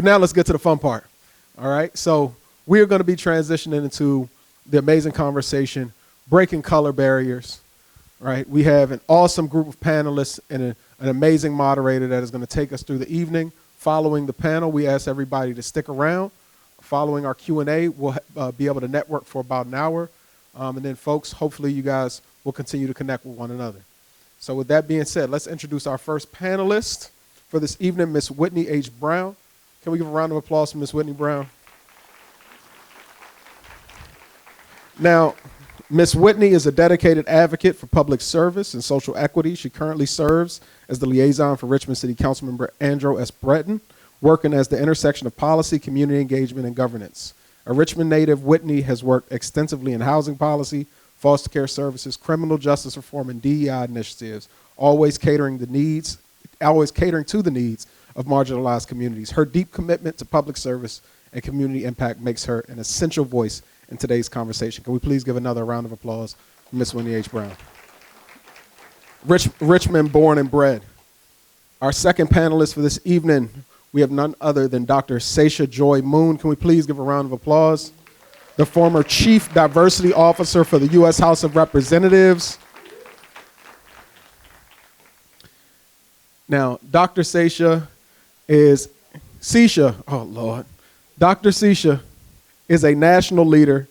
But now let's get to the fun part. All right. So we are going to be transitioning into the amazing conversation, breaking color barriers. Right. We have an awesome group of panelists and an amazing moderator that is going to take us through the evening. Following the panel, we ask everybody to stick around. Following our Q&A, we'll be able to network for about an hour. And then, folks, hopefully you guys will continue to connect with one another. So with that being said, let's introduce our first panelist for this evening, Ms. Whitney H. Brown. Can we give a round of applause for Ms. Whitney Brown? Now, Ms. Whitney is a dedicated advocate for public service and social equity. She currently serves as the liaison for Richmond City Councilmember Andrew S. Breton, working as the intersection of policy, community engagement, and governance. A Richmond native, Whitney has worked extensively in housing policy, foster care services, criminal justice reform, and DEI initiatives, always catering to the needs of marginalized communities. Her deep commitment to public service and community impact makes her an essential voice in today's conversation. Can we please give another round of applause for Ms. Whitney H. Brown? Richmond born and bred. Our second panelist for this evening, we have none other than Dr. Sasha Joy Moon. Can we please give a round of applause? The former Chief Diversity Officer for the U.S. House of Representatives. Now, Dr. Sasha is, Dr. Sasha is a national leader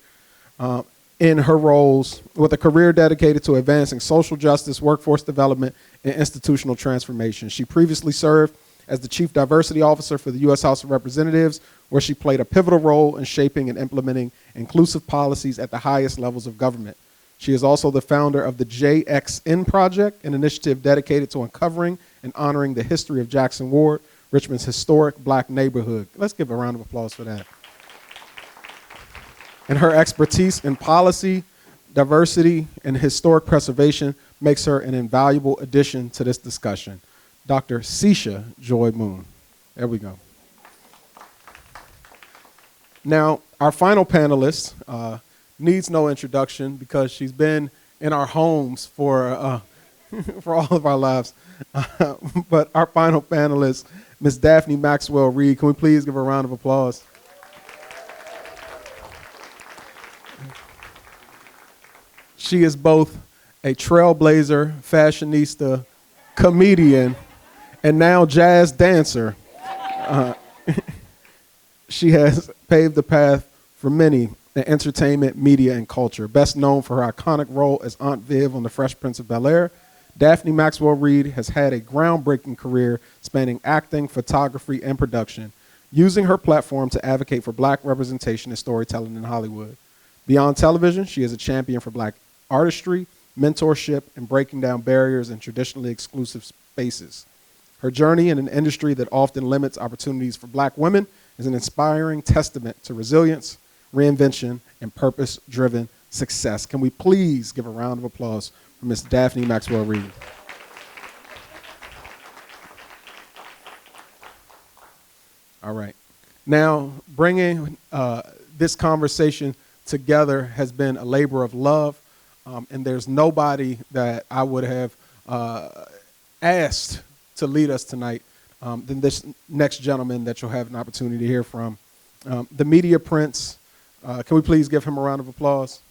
in her roles with a career dedicated to advancing social justice, workforce development, and institutional transformation. She previously served as the Chief Diversity Officer for the U.S. House of Representatives, where she played a pivotal role in shaping and implementing inclusive policies at the highest levels of government. She is also the founder of the JXN Project, an initiative dedicated to uncovering and honoring the history of Jackson Ward, Richmond's historic Black neighborhood. Let's give a round of applause for that. And her expertise in policy, diversity, and historic preservation makes her an invaluable addition to this discussion. Dr. Sasha Joy Moon. There we go. Now, our final panelist needs no introduction because she's been in our homes for for all of our lives. But our final panelist, Ms. Daphne Maxwell Reed. Can we please give her a round of applause? She is both a trailblazer, fashionista, comedian, and now jazz dancer. She has paved the path for many in entertainment, media, and culture. Best known for her iconic role as Aunt Viv on The Fresh Prince of Bel-Air, Daphne Maxwell Reed has had a groundbreaking career spanning acting, photography, and production, using her platform to advocate for Black representation and storytelling in Hollywood. Beyond television, she is a champion for Black artistry, mentorship, and breaking down barriers in traditionally exclusive spaces. Her journey in an industry that often limits opportunities for Black women is an inspiring testament to resilience, reinvention, and purpose-driven success. Can we please give a round of applause for Ms. Daphne Maxwell Reed? All right. Now, bringing this conversation together has been a labor of love, and there's nobody that I would have asked to lead us tonight than this next gentleman that you'll have an opportunity to hear from. The Media Prince. Can we please give him a round of applause?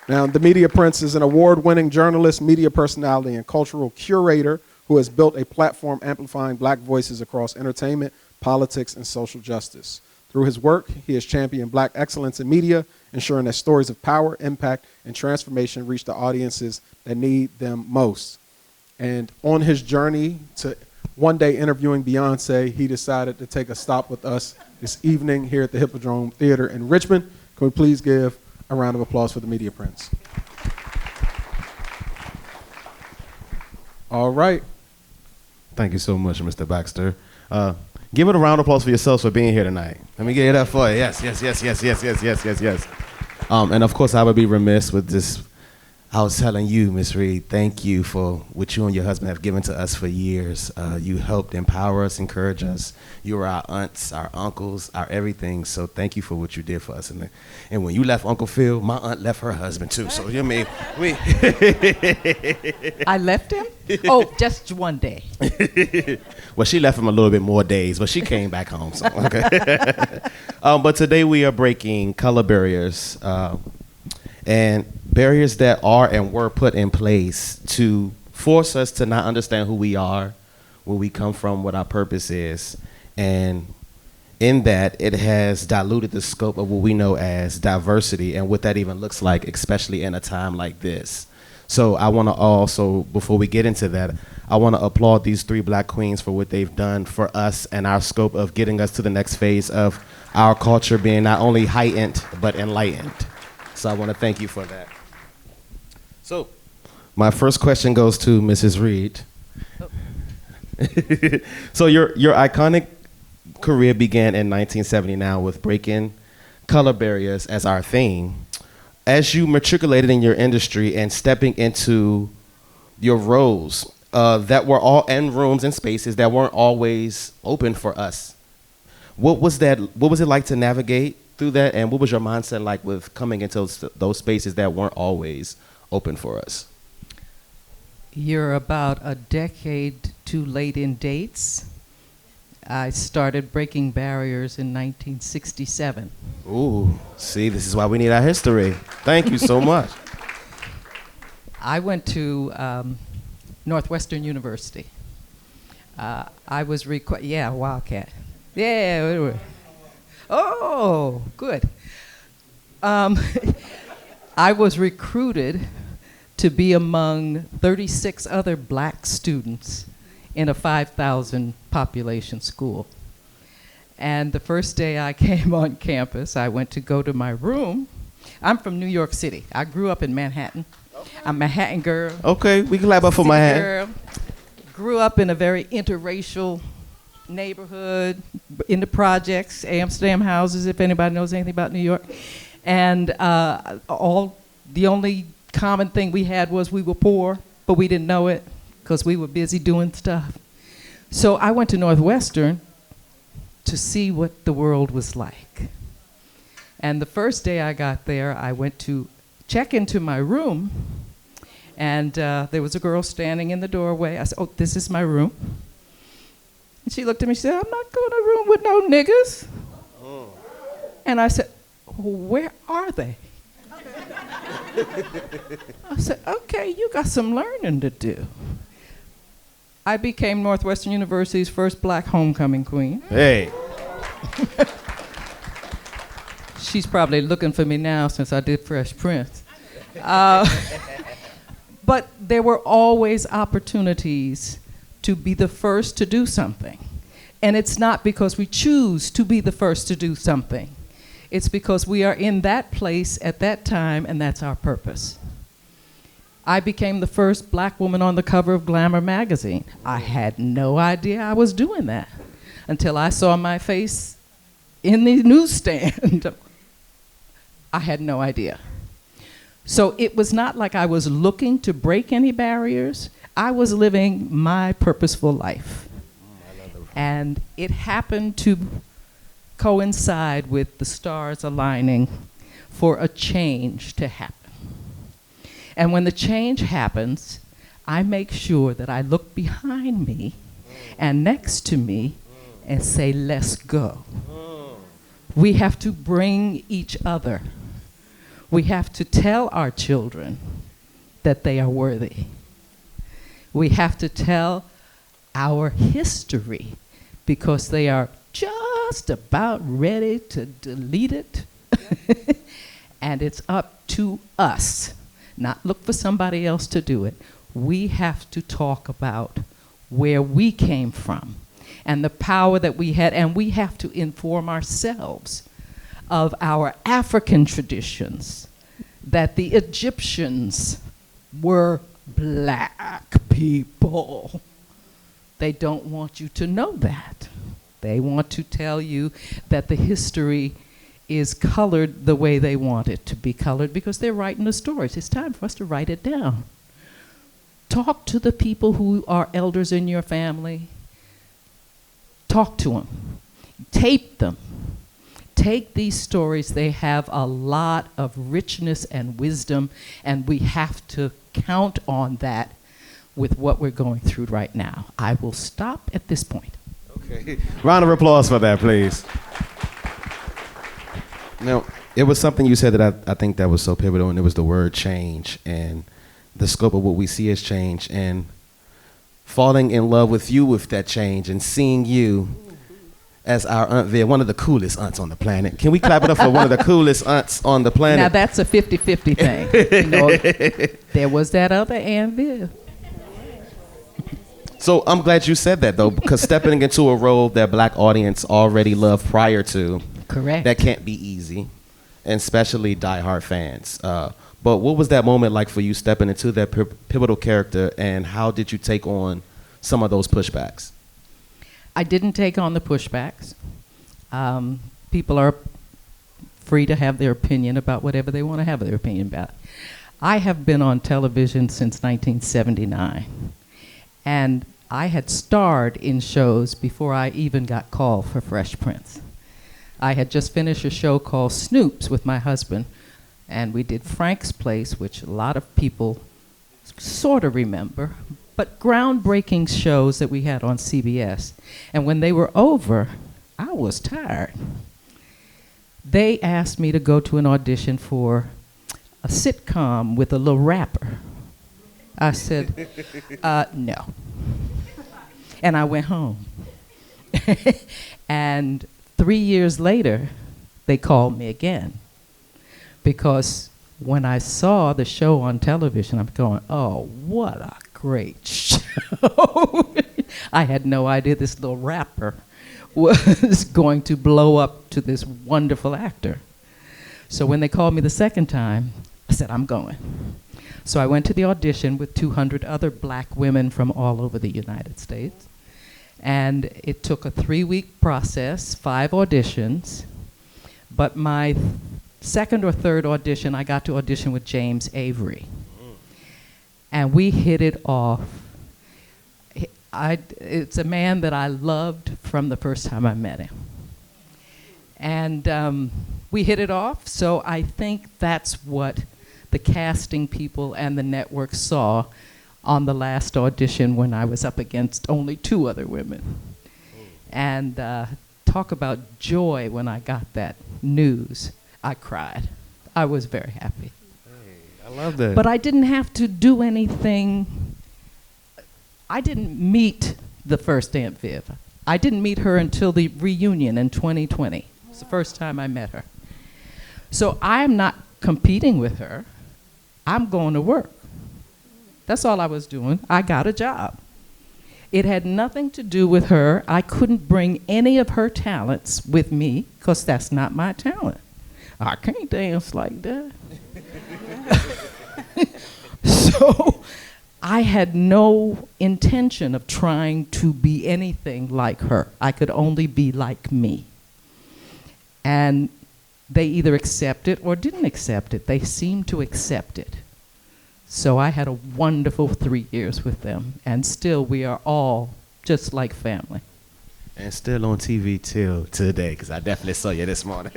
Now, the Media Prince is an award-winning journalist, media personality, and cultural curator who has built a platform amplifying Black voices across entertainment, politics, and social justice. Through his work, he has championed Black excellence in media, ensuring that stories of power, impact, and transformation reach the audiences that need them most. And on his journey to one day interviewing Beyonce, he decided to take a stop with us this evening here at the Hippodrome Theater in Richmond. Can we please give a round of applause for the Media Prince? All right. Thank you so much, Mr. Baxter. Give it a round of applause for yourselves for being here tonight. Let me get that for you. Yes. And of course, I would be remiss with just I was telling you, Miss Reed, thank you for what you and your husband have given to us for years. You helped empower us, encourage us. You were our aunts, our uncles, our everything. So thank you for what you did for us. And when you left Uncle Phil, my aunt left her husband too. So you mean we? I left him? Oh, just one day. Well, she left him a little bit more days, but she came back home. So okay. But today we are breaking color barriers. And barriers that are and were put in place to force us to not understand who we are, where we come from, what our purpose is. And in that, it has diluted the scope of what we know as diversity and what that even looks like, especially in a time like this. So I want to also, before we get into that, I want to applaud these 3 Black queens for what they've done for us and our scope of getting us to the next phase of our culture being not only heightened, but enlightened. So I want to thank you for that. So my first question goes to Mrs. Reed. Oh. So your iconic career began in 1979 with breaking color barriers as our theme. As you matriculated in your industry and stepping into your roles that were all in rooms and spaces that weren't always open for us, what was it like to navigate through that, and what was your mindset like with coming into those spaces that weren't always open for us? You're about a decade too late in dates. I started breaking barriers in 1967. Ooh, see, this is why we need our history. Thank you so much. I went to Northwestern University. I was Wildcat. Yeah. Oh, good. I was recruited to be among 36 other Black students in a 5,000 population school. And the first day I came on campus, I went to go to my room. I'm from New York City. I grew up in Manhattan. Okay. I'm a Manhattan girl. Okay, we can clap up for Manhattan. Girl. Grew up in a very interracial neighborhood, in the projects, Amsterdam houses, if anybody knows anything about New York. And the only common thing we had was we were poor, but we didn't know it because we were busy doing stuff. So I went to Northwestern to see what the world was like. And the first day I got there, I went to check into my room, and there was a girl standing in the doorway. I said, "Oh, this is my room." And she looked at me and said, "I'm not going to a room with no niggas." Oh. And I said, "Where are they?" I said, "Okay, you got some learning to do." I became Northwestern University's first Black homecoming queen. Hey. She's probably looking for me now since I did Fresh Prince. But there were always opportunities to be the first to do something. And it's not because we choose to be the first to do something. It's because we are in that place at that time, and that's our purpose. I became the first Black woman on the cover of Glamour magazine. I had no idea I was doing that until I saw my face in the newsstand. I had no idea. So it was not like I was looking to break any barriers. I was living my purposeful life. And it happened to coincide with the stars aligning for a change to happen. And when the change happens, I make sure that I look behind me and next to me and say, let's go. We have to bring each other. We have to tell our children that they are worthy. We have to tell our history because they are just about ready to delete it. And it's up to us, not look for somebody else to do it. We have to talk about where we came from and the power that we had, and we have to inform ourselves of our African traditions, that the Egyptians were Black people. They don't want you to know that. They want to tell you that the history is colored the way they want it to be colored because they're writing the stories. It's time for us to write it down. Talk to the people who are elders in your family. Talk to them. Tape them. Take these stories. They have a lot of richness and wisdom, and we have to count on that with what we're going through right now. I will stop at this point. Okay. Round of applause for that, please. Now, it was something you said that I think that was so pivotal, and it was the word change and the scope of what we see as change, and falling in love with you with that change and seeing you as our Aunt Viv, one of the coolest aunts on the planet. Can we clap it up for one of the coolest aunts on the planet? Now that's a 50-50 thing. You know, there was that other Aunt Viv. So I'm glad you said that, though, because stepping into a role that black audience already loved prior to, Correct. that can't be easy, and especially diehard fans. But what was that moment like for you stepping into that pivotal character, and how did you take on some of those pushbacks? I didn't take on the pushbacks. People are free to have their opinion about whatever they want to have their opinion about. I have been on television since 1979, and I had starred in shows before I even got called for Fresh Prince. I had just finished a show called Snoops with my husband, and we did Frank's Place, which a lot of people sort of remember, but groundbreaking shows that we had on CBS. And when they were over, I was tired. They asked me to go to an audition for a sitcom with a little rapper. I said, no. And I went home. And 3 years later, they called me again. Because when I saw the show on television, I'm going, oh, what a great show. I had no idea this little rapper was going to blow up to this wonderful actor. So when they called me the second time, I said, I'm going. So I went to the audition with 200 other black women from all over the United States. And it took a 3-week process, 5 auditions. But my second or third audition, I got to audition with James Avery. And we hit it off. It's a man that I loved from the first time I met him. And we hit it off, so I think that's what the casting people and the network saw on the last audition when I was up against only 2 other women. And talk about joy when I got that news. I cried. I was very happy. I love that. But I didn't have to do anything. I didn't meet the first Aunt Viv. I didn't meet her until the reunion in 2020. It's the first time I met her. So I'm not competing with her. I'm going to work. That's all I was doing. I got a job. It had nothing to do with her. I couldn't bring any of her talents with me because that's not my talent. I can't dance like that. So I had no intention of trying to be anything like her. I could only be like me. And they either accept it or didn't accept it. They seemed to accept it. So I had a wonderful 3 years with them, and still we are all just like family. And still on TV till today, because I definitely saw you this morning.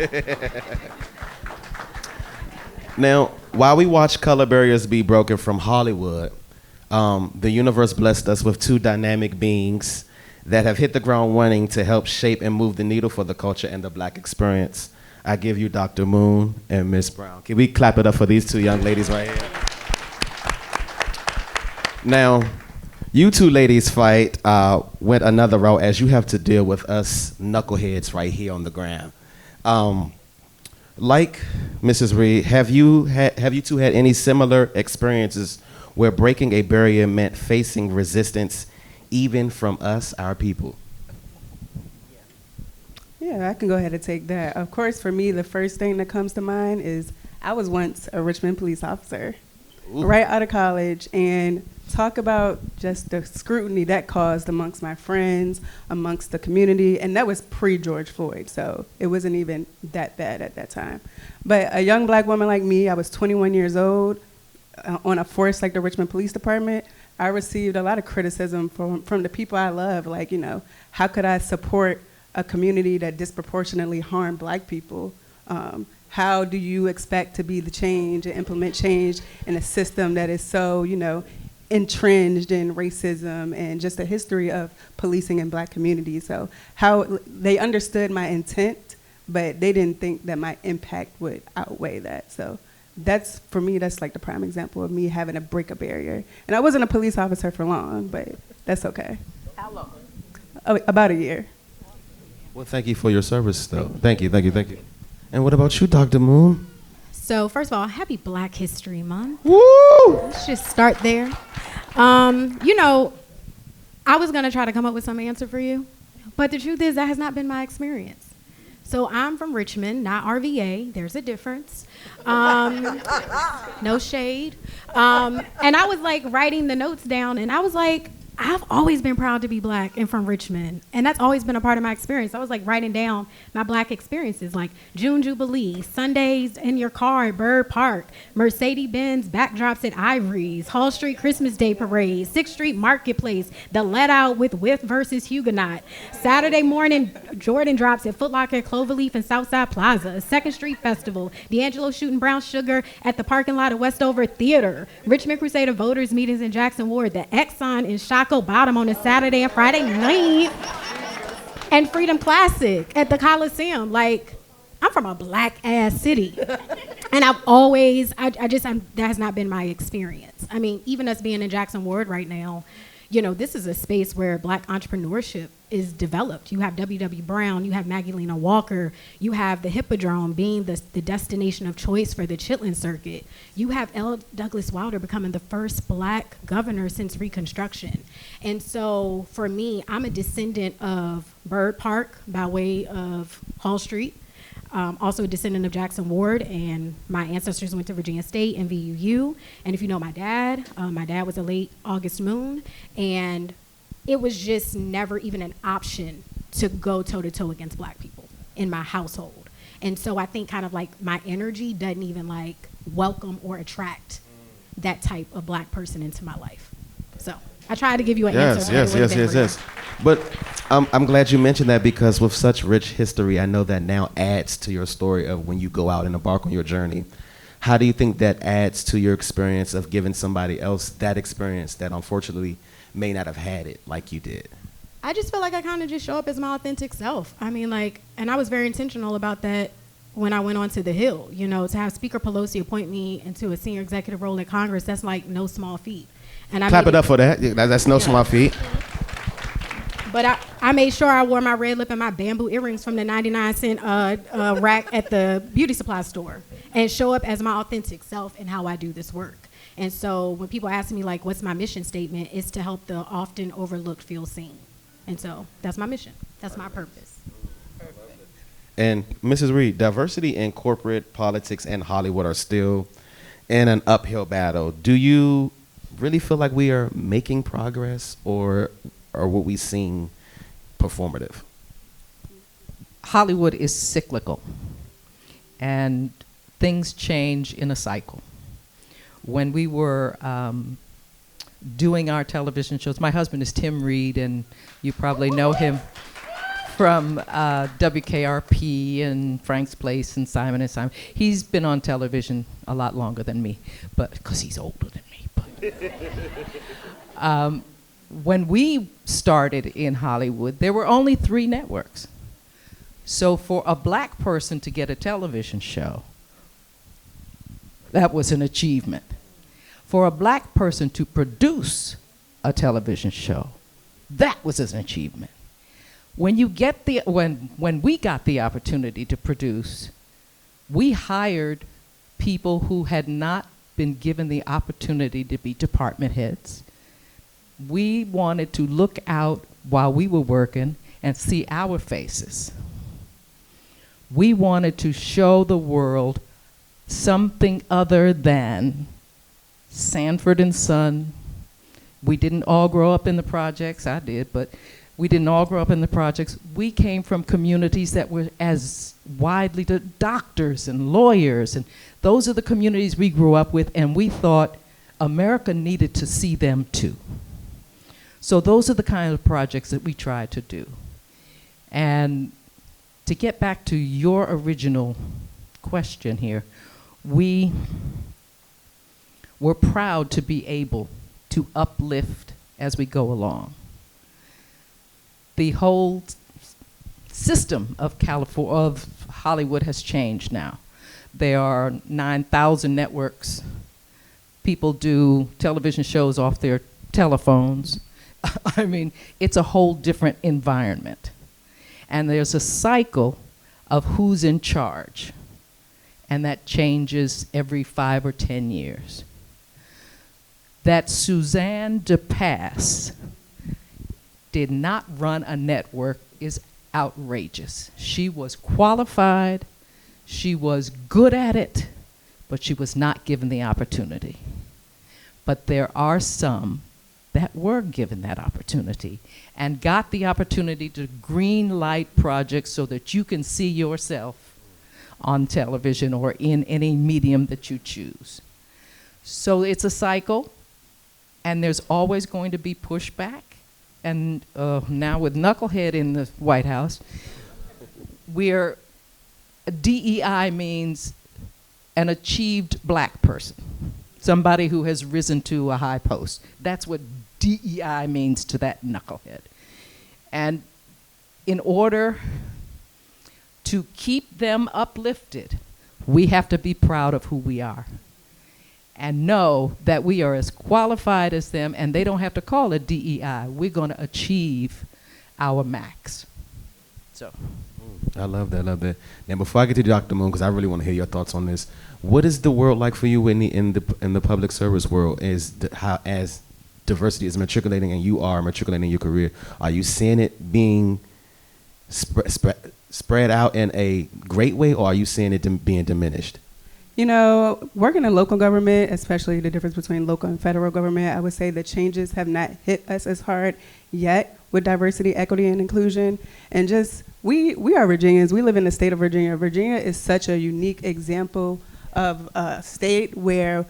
Now, while we watch color barriers be broken from Hollywood, the universe blessed us with 2 dynamic beings that have hit the ground running to help shape and move the needle for the culture and the black experience. I give you Dr. Moon and Miss Brown. Can we clap it up for these 2 young ladies right here? Now, you 2 ladies fight went another route as you have to deal with us knuckleheads right here on the ground. Like Mrs. Reed, have you 2 had any similar experiences where breaking a barrier meant facing resistance even from us, our people? Yeah, I can go ahead and take that. Of course, for me, the first thing that comes to mind is I was once a Richmond police officer. Ooh. Right out of college, and talk about just the scrutiny that caused amongst my friends, amongst the community, and that was pre-George Floyd, so it wasn't even that bad at that time. But a young black woman like me, I was 21 years old, on a force like the Richmond Police Department, I received a lot of criticism from the people I love, like, you know, how could I support a community that disproportionately harmed black people? How do you expect to be the change and implement change in a system that is so, you know, entrenched in racism and just a history of policing in black communities? So how they understood my intent, but they didn't think that my impact would outweigh that. So that's, for me, that's like the prime example of me having to break a barrier. And I wasn't a police officer for long, but that's okay. How long? About a year. Well, thank you for your service, though. Thank you. And what about you, Dr. Moon? So first of all, happy Black History Month. Woo! Let's just start there. You know, I was gonna try to come up with some answer for you, but the truth is that has not been my experience. So I'm from Richmond, not RVA. There's a difference. No shade. And I was like writing the notes down, and I was like, I've always been proud to be black and from Richmond, and that's always been a part of my experience. I was like writing down my black experiences, like June Jubilee, Sundays in your car at Bird Park, Mercedes-Benz backdrops at Ivory's, Hall Street Christmas Day Parade, 6th Street Marketplace, the let out with With versus Huguenot, Saturday morning Jordan drops at Foot Locker, Cloverleaf, and Southside Plaza, 2nd Street Festival, D'Angelo shooting brown sugar at the parking lot of Westover Theater, Richmond Crusader voters meetings in Jackson Ward, the Exxon in Shako Bottom on a Saturday and Friday night, and Freedom Classic at the Coliseum. Like, I'm from a black ass city, and I've always, that has not been my experience. I mean, even us being in Jackson Ward right now, you know, this is a space where black entrepreneurship is developed. You have W.W. Brown, you have Magdalena Walker, you have the Hippodrome being the destination of choice for the Chitlin Circuit. You have L. Douglas Wilder becoming the first black governor since Reconstruction. And so for me, I'm a descendant of Bird Park by way of Hall Street. Also a descendant of Jackson Ward, and my ancestors went to Virginia State and VUU. And if you know my dad was a late August Moon, and it was just never even an option to go toe-to-toe against black people in my household. And so I think kind of like my energy doesn't even like welcome or attract that type of black person into my life. So I tried to give you an answer. Yes. But I'm glad you mentioned that, because with such rich history, I know that now adds to your story of when you go out and embark on your journey. How do you think that adds to your experience of giving somebody else that experience that unfortunately may not have had it like you did? I just feel like I kind of just show up as my authentic self. I mean, like, and I was very intentional about that when I went on to the Hill. You know, to have Speaker Pelosi appoint me into a senior executive role at Congress, that's like no small feat. And I clap it up for that. That's no small feat. But I made sure I wore my red lip and my bamboo earrings from the 99-cent rack at the beauty supply store, and show up as my authentic self and how I do this work. And so when people ask me, like, what's my mission statement, it's to help the often overlooked feel seen. And so that's my mission. That's my purpose. And Mrs. Reed, diversity in corporate politics and Hollywood are still in an uphill battle. Do you really feel like we are making progress, or are what we seeing performative? Hollywood is cyclical, and things change in a cycle. When we were doing our television shows, my husband is Tim Reed, and you probably know him from WKRP and Frank's Place and Simon and Simon. He's been on television a lot longer than me, but because he's older than me. But when we started in Hollywood, there were only 3 networks. So for a black person to get a television show, that was an achievement. For a black person to produce a television show, that was an achievement. When we got the opportunity to produce, we hired people who had not been given the opportunity to be department heads. We wanted to look out while we were working and see our faces. We wanted to show the world something other than Sanford and Son, We didn't all grow up in the projects. I did, but we didn't all grow up in the projects. We came from communities that were as widely to doctors and lawyers, and those are the communities we grew up with, and we thought America needed to see them too. So those are the kind of projects that we tried to do. And to get back to your original question here, we were proud to be able to uplift as we go along. The whole system of Hollywood has changed now. There are 9,000 networks. People do television shows off their telephones. I mean, it's a whole different environment. And there's a cycle of who's in charge. And that changes every 5 or 10 years. That Suzanne DePass did not run a network is outrageous. She was qualified, she was good at it, but she was not given the opportunity. But there are some that were given that opportunity and got the opportunity to green light projects so that you can see yourself on television or in any medium that you choose. So it's a cycle, and there's always going to be pushback. And now with Knucklehead in the White House, DEI means an achieved black person, somebody who has risen to a high post. That's what DEI means to that knucklehead. And in order to keep them uplifted, we have to be proud of who we are and know that we are as qualified as them, and they don't have to call it DEI. We're going to achieve our max. So. I love that, love that. Now, before I get to Dr. Moon, because I really want to hear your thoughts on this, what is the world like for you in the public service world? How as diversity is matriculating and you are matriculating in your career, are you seeing it being spread out in a great way, or are you seeing it being diminished? You know, working in local government, especially the difference between local and federal government, I would say the changes have not hit us as hard yet with diversity, equity, and inclusion. And just, we are Virginians. We live in the state of Virginia. Virginia is such a unique example of a state where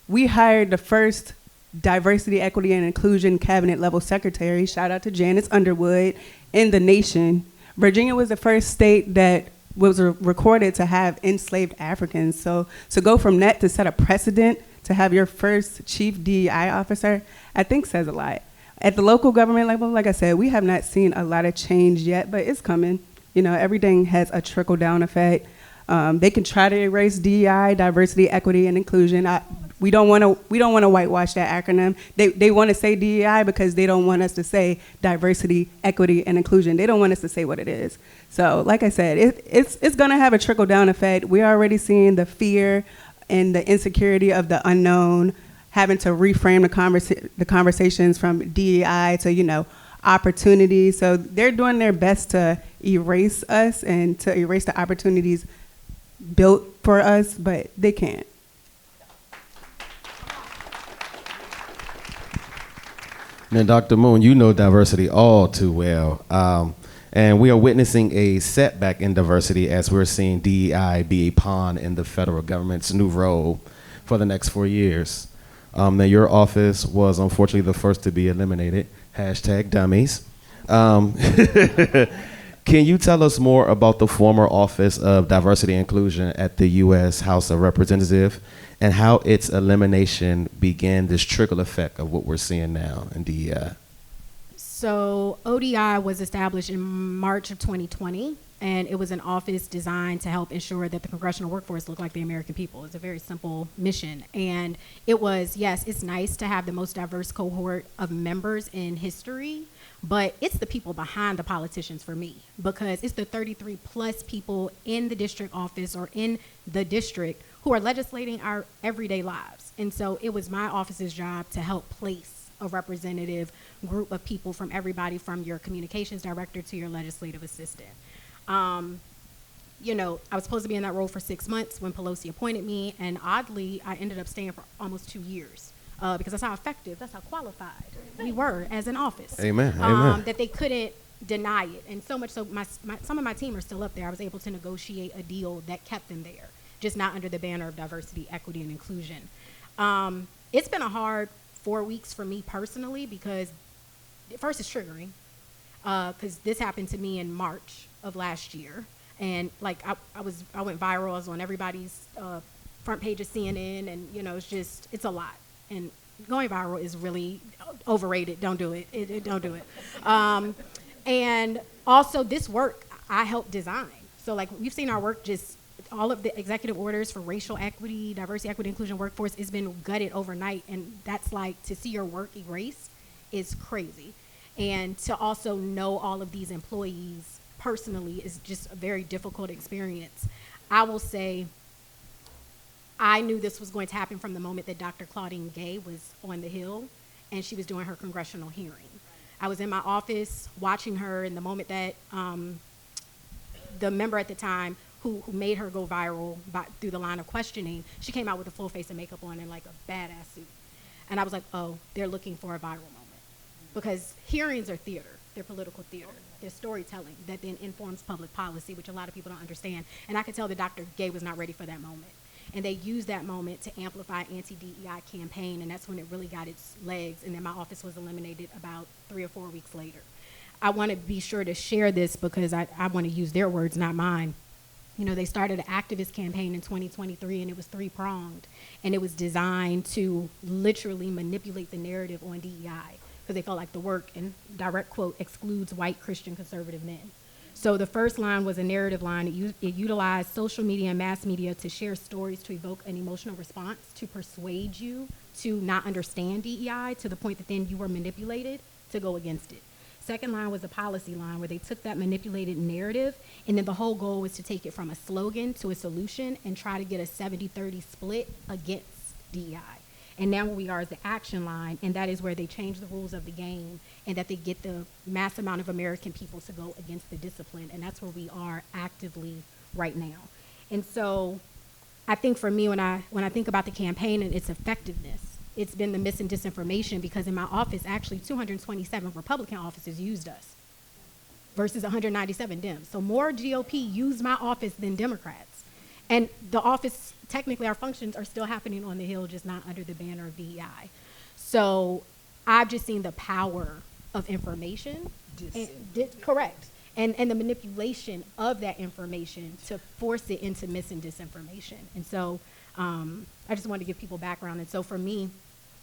we hired the first diversity, equity, and inclusion cabinet level secretary, shout out to Janice Underwood, in the nation. Virginia was the first state that was recorded to have enslaved Africans. So to go from that to set a precedent to have your first chief DEI officer, I think says a lot. At the local government level, like I said, we have not seen a lot of change yet, but it's coming. You know, everything has a trickle-down effect. They can try to erase DEI, diversity, equity, and inclusion. We don't want to whitewash that acronym. They want to say DEI because they don't want us to say diversity, equity, and inclusion. They don't want us to say what it is. So, like I said, it's going to have a trickle-down effect. We're already seeing the fear and the insecurity of the unknown, having to reframe the conversations from DEI to, you know, opportunity. So they're doing their best to erase us and to erase the opportunities built for us, but they can't. Now, Dr. Moon, you know diversity all too well. And we are witnessing a setback in diversity as we're seeing DEI be a pawn in the federal government's new role for the next 4 years. Now, your office was unfortunately the first to be eliminated. #dummies. Can you tell us more about the former Office of Diversity and Inclusion at the U.S. House of Representatives and how its elimination began this trickle effect of what we're seeing now in DEI? So ODI was established in March of 2020, and it was an office designed to help ensure that the congressional workforce looked like the American people. It's a very simple mission. And it was, yes, it's nice to have the most diverse cohort of members in history, but it's the people behind the politicians for me, because it's the 33 plus people in the district office or in the district who are legislating our everyday lives. And so it was my office's job to help place a representative group of people from everybody from your communications director to your legislative assistant. You know, I was supposed to be in that role for 6 months when Pelosi appointed me, and oddly, I ended up staying for almost 2 years. because that's how effective, that's how qualified we were as an office. Amen. Amen. That they couldn't deny it. And so much so, some of my team are still up there. I was able to negotiate a deal that kept them there, just not under the banner of diversity, equity, and inclusion. It's been a hard 4 weeks for me personally because first it's triggering because this happened to me in March of last year. And like I went viral. I was on everybody's front page of CNN, and it's a lot. And going viral is really overrated. Don't do it. Don't do it. And also this work I helped design. So like we've seen our work, just all of the executive orders for racial equity, diversity, equity, inclusion workforce has been gutted overnight. And that's like, to see your work erased is crazy. And to also know all of these employees personally is just a very difficult experience. I will say, I knew this was going to happen from the moment that Dr. Claudine Gay was on the Hill and she was doing her congressional hearing. I was in my office watching her, and the moment that the member at the time who made her go viral through the line of questioning, she came out with a full face of makeup on and like a badass suit. And I was like, oh, they're looking for a viral moment. Because hearings are theater, they're political theater. They're storytelling that then informs public policy, which a lot of people don't understand. And I could tell that Dr. Gay was not ready for that moment. And they used that moment to amplify anti-DEI campaign, and that's when it really got its legs. And then my office was eliminated about 3 or 4 weeks later. I want to be sure to share this because I want to use their words, not mine. They started an activist campaign in 2023, and it was 3-pronged. And it was designed to literally manipulate the narrative on DEI because they felt like the work, and direct quote, excludes white Christian conservative men. So the first line was a narrative line. It utilized social media and mass media to share stories to evoke an emotional response, to persuade you to not understand DEI to the point that then you were manipulated to go against it. Second line was a policy line where they took that manipulated narrative, and then the whole goal was to take it from a slogan to a solution and try to get a 70-30 split against DEI. And now where we are is the action line, and that is where they change the rules of the game and that they get the mass amount of American people to go against the discipline, and that's where we are actively right now. And so I think for me, when I think about the campaign and its effectiveness, it's been the mis and disinformation, because in my office, actually 227 Republican officers used us versus 197 Dems. So more GOP used my office than Democrats. And the office, technically our functions are still happening on the Hill, just not under the banner of DEI. So I've just seen the power of information. Correct. And the manipulation of that information to force it into mis and disinformation. And so I just wanted to give people background. And so for me,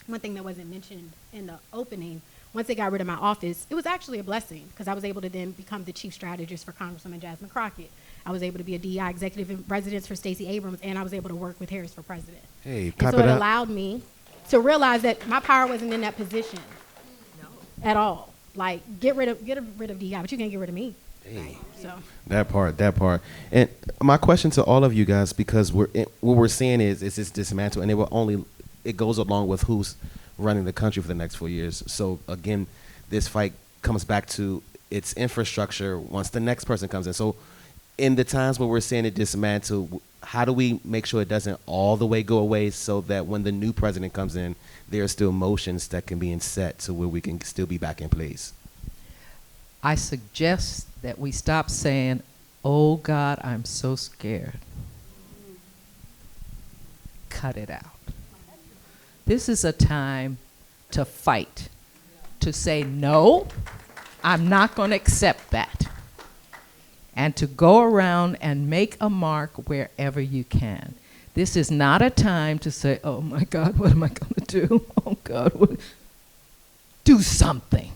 one thing that wasn't mentioned in the opening, once they got rid of my office, it was actually a blessing, because I was able to then become the chief strategist for Congresswoman Jasmine Crockett. I was able to be a DEI executive in residence for Stacey Abrams, and I was able to work with Harris for president. Hey, and so it allowed me to realize that my power wasn't in that position at all. Like, get rid of DEI, but you can't get rid of me. Hey. So That part. And my question to all of you guys, because what we're seeing is this dismantle, and it goes along with who's running the country for the next 4 years. So again, this fight comes back to its infrastructure once the next person comes in. So in the times where we're seeing it dismantle, how do we make sure it doesn't all the way go away, so that when the new president comes in, there are still motions that can be set to where we can still be back in place? I suggest that we stop saying, oh God, I'm so scared. Cut it out. This is a time to fight, to say, no, I'm not going to accept that. And to go around and make a mark wherever you can. This is not a time to say, oh my God, what am I going to do? Oh God, do something.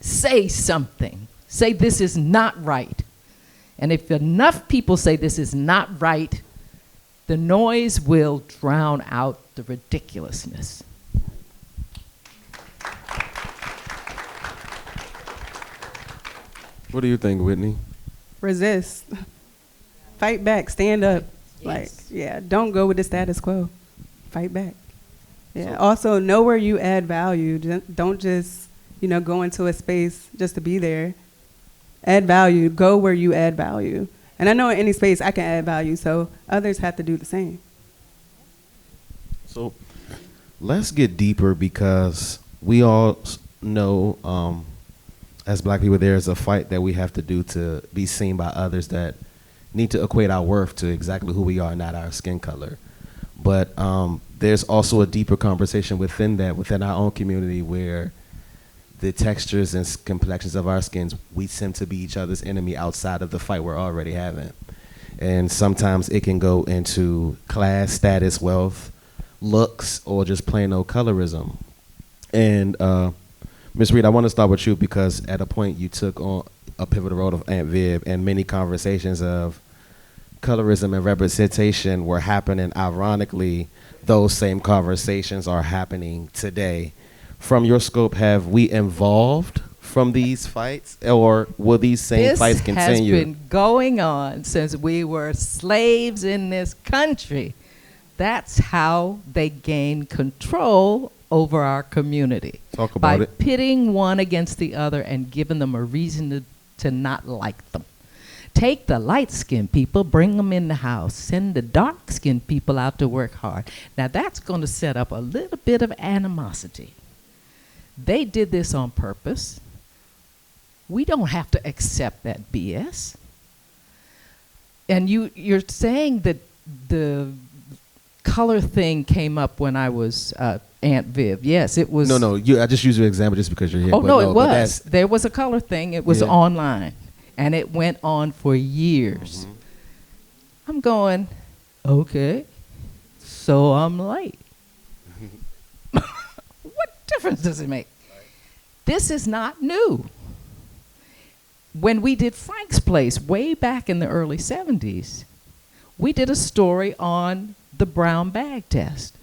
Say something. Say this is not right. And if enough people say this is not right, the noise will drown out the ridiculousness. What do you think, Whitney? Resist. Fight back. Stand up. Yes. Don't go with the status quo. Fight back. Yeah. Also, know where you add value. Don't just, go into a space just to be there. Add value. Go where you add value. And I know in any space I can add value, so others have to do the same. So let's get deeper because we all know, as black people, there's a fight that we have to do to be seen by others that need to equate our worth to exactly who we are, not our skin color. But there's also a deeper conversation within that, within our own community, where the textures and complexions of our skins, we seem to be each other's enemy outside of the fight we're already having. And sometimes it can go into class, status, wealth, looks, or just plain old colorism. And Ms. Reed, I want to start with you because at a point you took on a pivotal role of Aunt Viv, and many conversations of colorism and representation were happening. Ironically, those same conversations are happening today. From your scope, have we evolved from these fights, or will these same fights continue? This has been going on since we were slaves in this country. That's how they gained control over our community. Talk about it. By pitting one against the other and giving them a reason to not like them. Take the light-skinned people, bring them in the house, send the dark-skinned people out to work hard. Now that's going to set up a little bit of animosity. They did this on purpose. We don't have to accept that BS. And you're saying that the color thing came up when I was Aunt Viv. Yes, it was. No, I just use your example just because you're here. Oh, no, it was. There was a color thing. It was online. And it went on for years. Mm-hmm. I'm going, okay, so I'm late. What difference does it make? This is not new. When we did Frank's Place way back in the early 70s, we did a story on the brown bag test.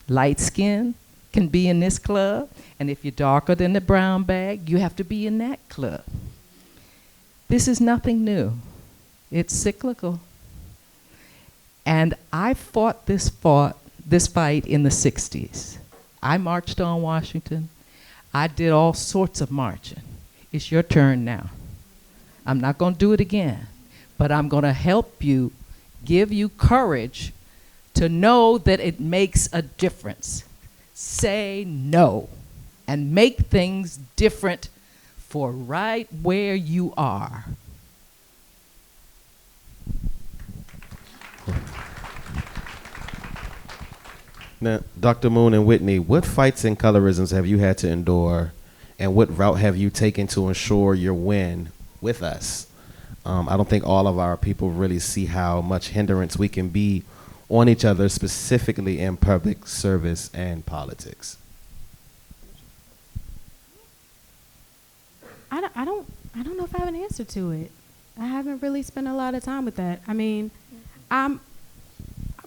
Light skin can be in this club, and if you're darker than the brown bag, you have to be in that club. This is nothing new. It's cyclical. And I fought this fight in the 60s. I marched on Washington. I did all sorts of marching. It's your turn now. I'm not going to do it again, but I'm going to help you, give you courage to know that it makes a difference. Say no and make things different for right where you are. Now, Dr. Moon and Whitney, what fights and colorisms have you had to endure, and what route have you taken to ensure your win with us? I don't think all of our people really see how much hindrance we can be on each other, specifically in public service and politics. I don't know if I have an answer to it. I haven't really spent a lot of time with that. I mean, I'm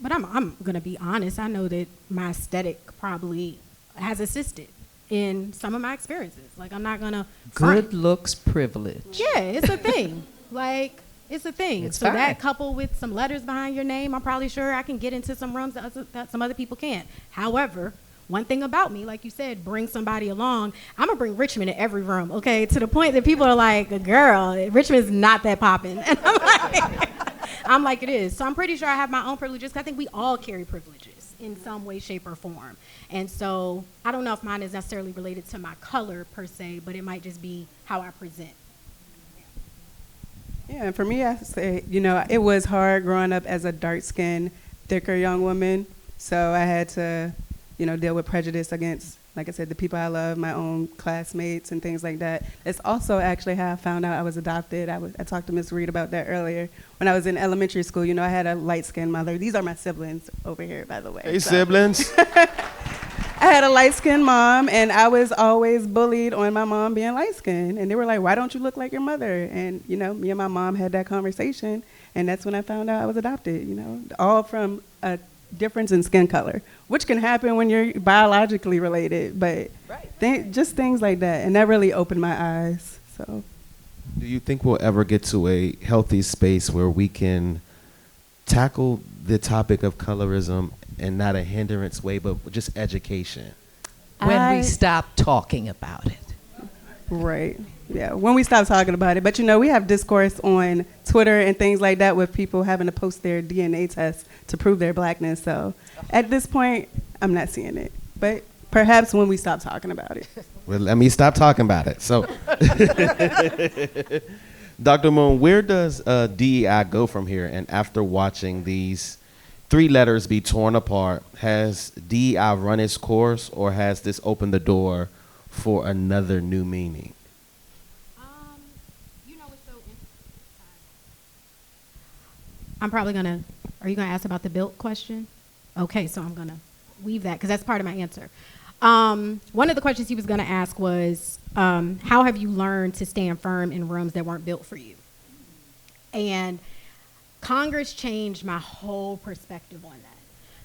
gonna be honest. I know that my aesthetic probably has assisted in some of my experiences. Like, I'm not gonna good looks privilege. Yeah, it's a thing. Like, it's a thing. It's so fine. that coupled with some letters behind your name, I'm probably sure I can get into some rooms that some other people can't. However, one thing about me, like you said, bring somebody along. I'm gonna bring Richmond in every room, okay? To the point that people are like, girl, Richmond's not that popping. And I'm like, it is. So I'm pretty sure I have my own privileges, 'cause I think we all carry privileges in some way, shape, or form. And so I don't know if mine is necessarily related to my color per se, but it might just be how I present. Yeah, and for me, I say, it was hard growing up as a dark-skinned, thicker young woman. So I had to, deal with prejudice against, like I said, the people I love, my own classmates and things like that. It's also actually how I found out I was adopted. I talked to Ms. Reed about that earlier. When I was in elementary school, I had a light-skinned mother. These are my siblings over here, by the way. Hey, siblings. I had a light-skinned mom, and I was always bullied on my mom being light-skinned. And they were like, why don't you look like your mother? And, me and my mom had that conversation, and that's when I found out I was adopted, all from a difference in skin color, which can happen when you're biologically related, but just things like that. And that really opened my eyes. So, do you think we'll ever get to a healthy space where we can tackle the topic of colorism in not a hindrance way, but just education? When we stop talking about it. Right. Yeah, when we stop talking about it. But, we have discourse on Twitter and things like that with people having to post their DNA tests to prove their blackness. So at this point, I'm not seeing it. But perhaps when we stop talking about it. Well, let me stop talking about it. So, Dr. Moon, where does DEI go from here? And after watching these 3 letters be torn apart, has DEI run its course, or has this opened the door for another new meaning? You know what's so interesting? I'm probably gonna. Are you gonna ask about the built question? Okay, so I'm gonna weave that because that's part of my answer. One of the questions he was gonna ask was, how have you learned to stand firm in rooms that weren't built for you? And Congress changed my whole perspective on that.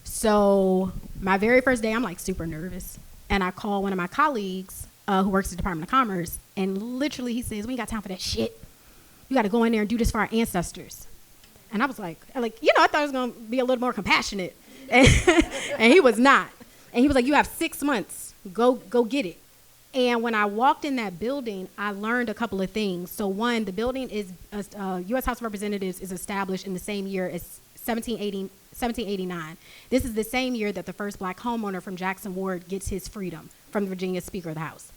So my very first day, I'm like super nervous. And I call one of my colleagues who works at the Department of Commerce, and literally he says, we ain't got time for that shit. You got to go in there and do this for our ancestors. And I was like, I thought I was going to be a little more compassionate. And he was not. And he was like, you have 6 months. Go get it. And when I walked in that building, I learned a couple of things. So one, the building is, U.S. House of Representatives is established in the same year as 1789. This is the same year that the first black homeowner from Jackson Ward gets his freedom from the Virginia Speaker of the House.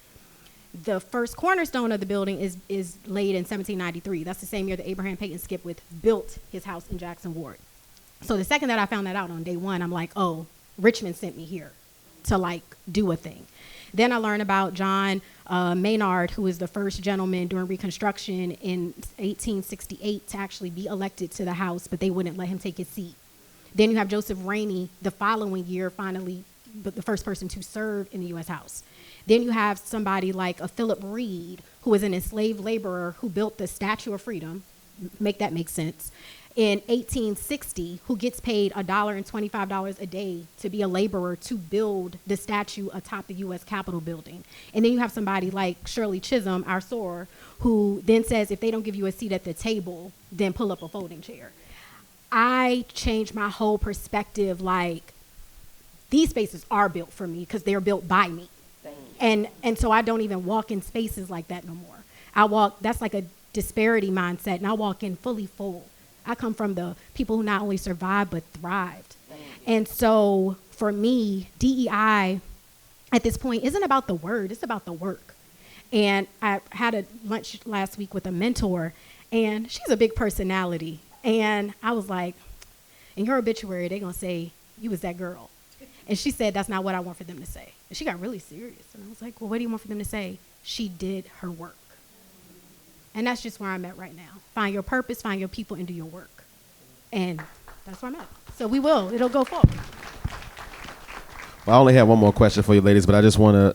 The first cornerstone of the building is laid in 1793. That's the same year that Abraham Peyton Skipwith built his house in Jackson Ward. So the second that I found that out on day one, I'm like, oh, Richmond sent me here to like do a thing. Then I learned about John Maynard, who was the first gentleman during Reconstruction in 1868 to actually be elected to the House, but they wouldn't let him take his seat. Then you have Joseph Rainey the following year, finally, the first person to serve in the U.S. House. Then you have somebody like a Philip Reed, who was an enslaved laborer who built the Statue of Freedom, make that make sense, in 1860, who gets paid $125 a day to be a laborer to build the statue atop the U.S. Capitol building. And then you have somebody like Shirley Chisholm, our soror, who then says, if they don't give you a seat at the table, then pull up a folding chair. I changed my whole perspective, like, these spaces are built for me because they're built by me. And so I don't even walk in spaces like that no more. That's like a disparity mindset, and I walk in fully full. I come from the people who not only survived, but thrived. And so for me, DEI at this point isn't about the word, it's about the work. And I had a lunch last week with a mentor, and she's a big personality. And I was like, in your obituary, they're going to say, you was that girl. And she said, that's not what I want for them to say. And she got really serious. And I was like, well, what do you want for them to say? She did her work. And that's just where I'm at right now. Find your purpose, find your people, and do your work. And that's where I'm at. So it'll go forward. Well, I only have one more question for you ladies, but I just want to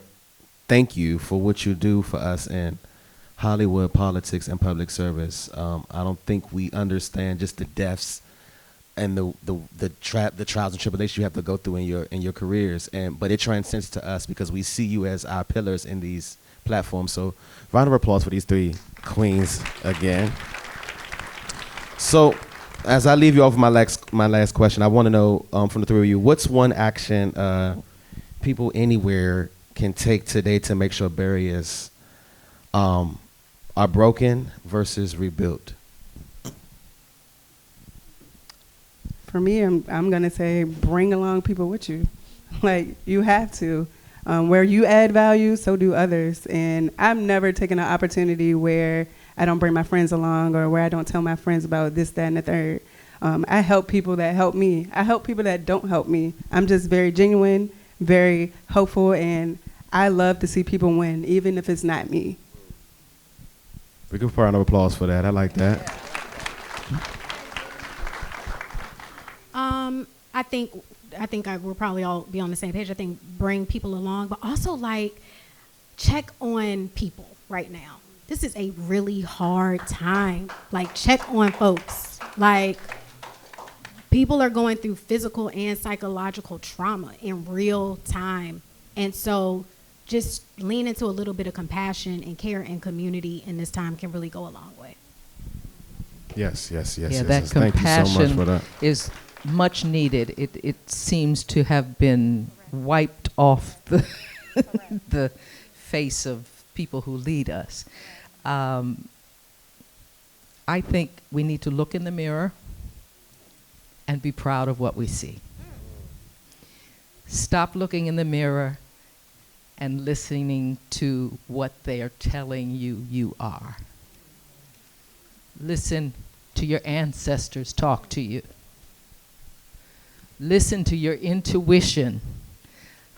thank you for what you do for us in Hollywood politics and public service. I don't think we understand just the depths and the trials and tribulations you have to go through in your careers, but it transcends to us because we see you as our pillars in these platforms. So round of applause for these 3 queens again. So as I leave you off with my last question, I want to know from the 3 of you, what's one action people anywhere can take today to make sure barriers are broken versus rebuilt? For me, I'm going to say bring along people with you. Like, you have to. Where you add value, so do others. And I've never taken an opportunity where I don't bring my friends along or where I don't tell my friends about this, that, and the third. I help people that help me. I help people that don't help me. I'm just very genuine, very hopeful, and I love to see people win, even if it's not me. We give a round of applause for that. I like that. I think we'll probably all be on the same page. I think bring people along, but also like check on people right now. This is a really hard time. Like, check on folks. Like, people are going through physical and psychological trauma in real time. And so just lean into a little bit of compassion and care and community in this time can really go a long way. Yes. Yeah, yes. that Thank you so much for compassion that. is much needed. It seems to have been wiped off the face of people who lead us. I think we need to look in the mirror and be proud of what we see. Stop looking in the mirror and listening to what they are telling you you are. Listen to your ancestors talk to you. Listen to your intuition.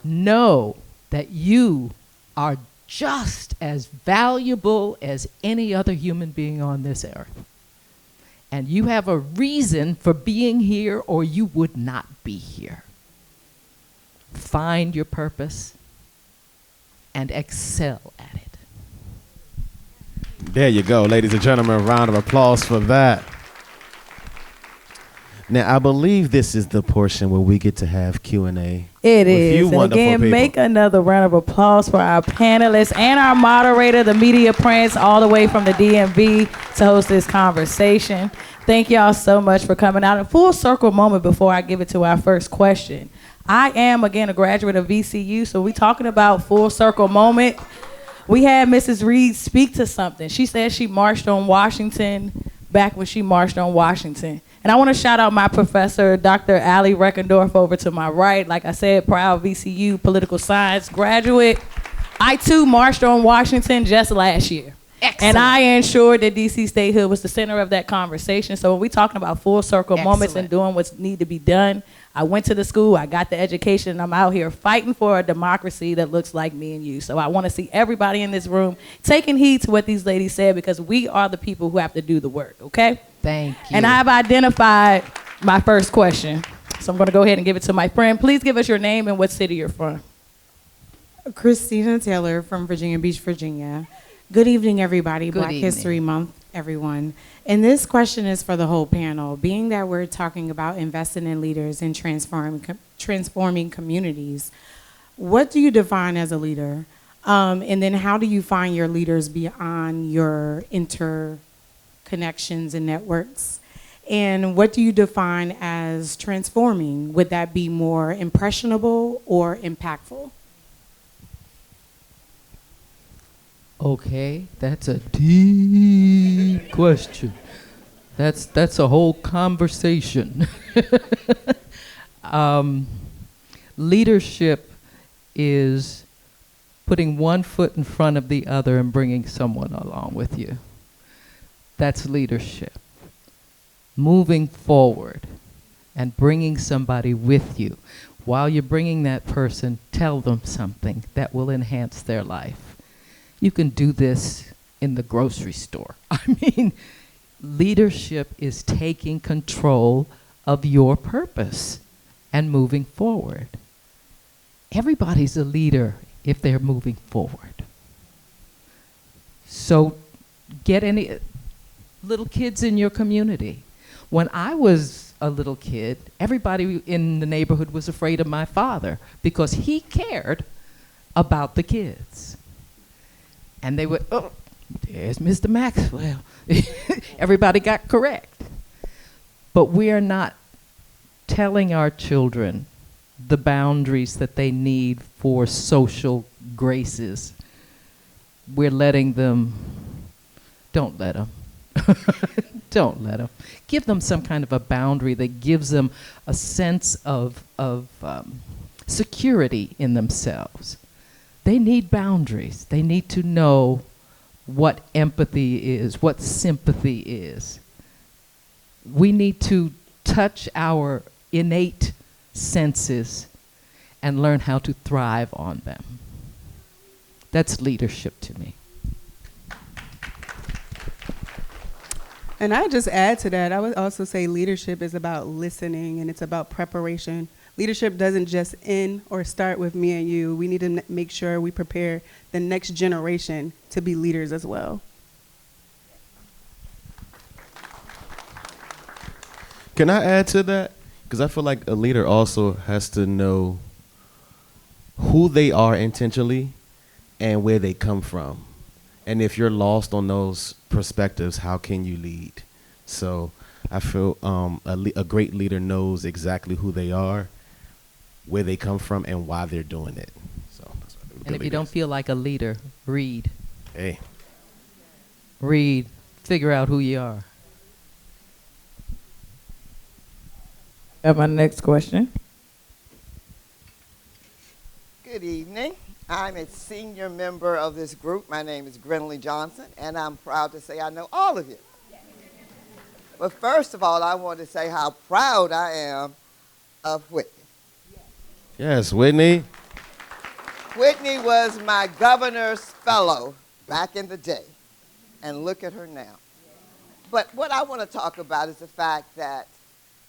Know that you are just as valuable as any other human being on this earth. And you have a reason for being here, or you would not be here. Find your purpose and excel at it. There you go, ladies and gentlemen. A round of applause for that. Now, I believe this is the portion where we get to have Q&A. It with is. you And wonderful again, people. make another round of applause for our panelists and our moderator, the Media Prince, all the way from the DMV to host this conversation. Thank y'all so much for coming out. A full circle moment before I give it to our first question. I am, again, a graduate of VCU, so we're talking about full circle moment. We had Mrs. Reed speak to something. She said she marched on Washington back when she marched on Washington. And I want to shout out my professor, Dr. Ali Reckendorf, over to my right. Like I said, proud VCU political science graduate. I, too, marched on Washington just last year. Excellent. And I ensured that DC statehood was the center of that conversation. So when we're talking about full circle moments and doing what's need to be done, I went to the school, I got the education, and I'm out here fighting for a democracy that looks like me and you. So I want to see everybody in this room taking heed to what these ladies said, because we are the people who have to do the work, okay? Thank you. And I've identified my first question. So I'm going to go ahead and give it to my friend. Please give us your name and what city you're from. Christina Taylor from Virginia Beach, Virginia. Good evening, everybody. Good Black evening. History Month, everyone. And this question is for the whole panel. Being that we're talking about investing in leaders and transforming communities, what do you define as a leader? And then how do you find your leaders beyond your interconnections and networks? And what do you define as transforming? Would that be more impressionable or impactful? Okay, that's a deep question. That's a whole conversation. Leadership is putting one foot in front of the other and bringing someone along with you. That's leadership. Moving forward and bringing somebody with you. While you're bringing that person, tell them something that will enhance their life. You can do this in the grocery store. I mean, leadership is taking control of your purpose and moving forward. Everybody's a leader if they're moving forward. So get any little kids in your community. When I was a little kid, everybody in the neighborhood was afraid of my father because he cared about the kids. And they would, oh, there's Mr. Maxwell. Everybody got correct. But we are not telling our children the boundaries that they need for social graces. We're letting them, don't let them. Don't let them. Give them some kind of a boundary that gives them a sense of security in themselves. They need boundaries. They need to know what empathy is, what sympathy is. We need to touch our innate senses and learn how to thrive on them. That's leadership to me. And I just add to that, I would also say leadership is about listening and it's about preparation. Leadership doesn't just end or start with me and you. We need to make sure we prepare the next generation to be leaders as well. Can I add to that? Because I feel like a leader also has to know who they are intentionally and where they come from. And if you're lost on those perspectives, how can you lead? So I feel a great leader knows exactly who they are, where they come from, and why they're doing it. So that's what And if you don't feel like a leader, read. Hey. Read. Figure out who you are. Got my next question. Good evening. I'm a senior member of this group. My name is Grinley Johnson, and I'm proud to say I know all of you. But first of all, I want to say how proud I am of Whitney. Yes, Whitney. Whitney was my governor's fellow back in the day, and look at her now. But what I want to talk about is the fact that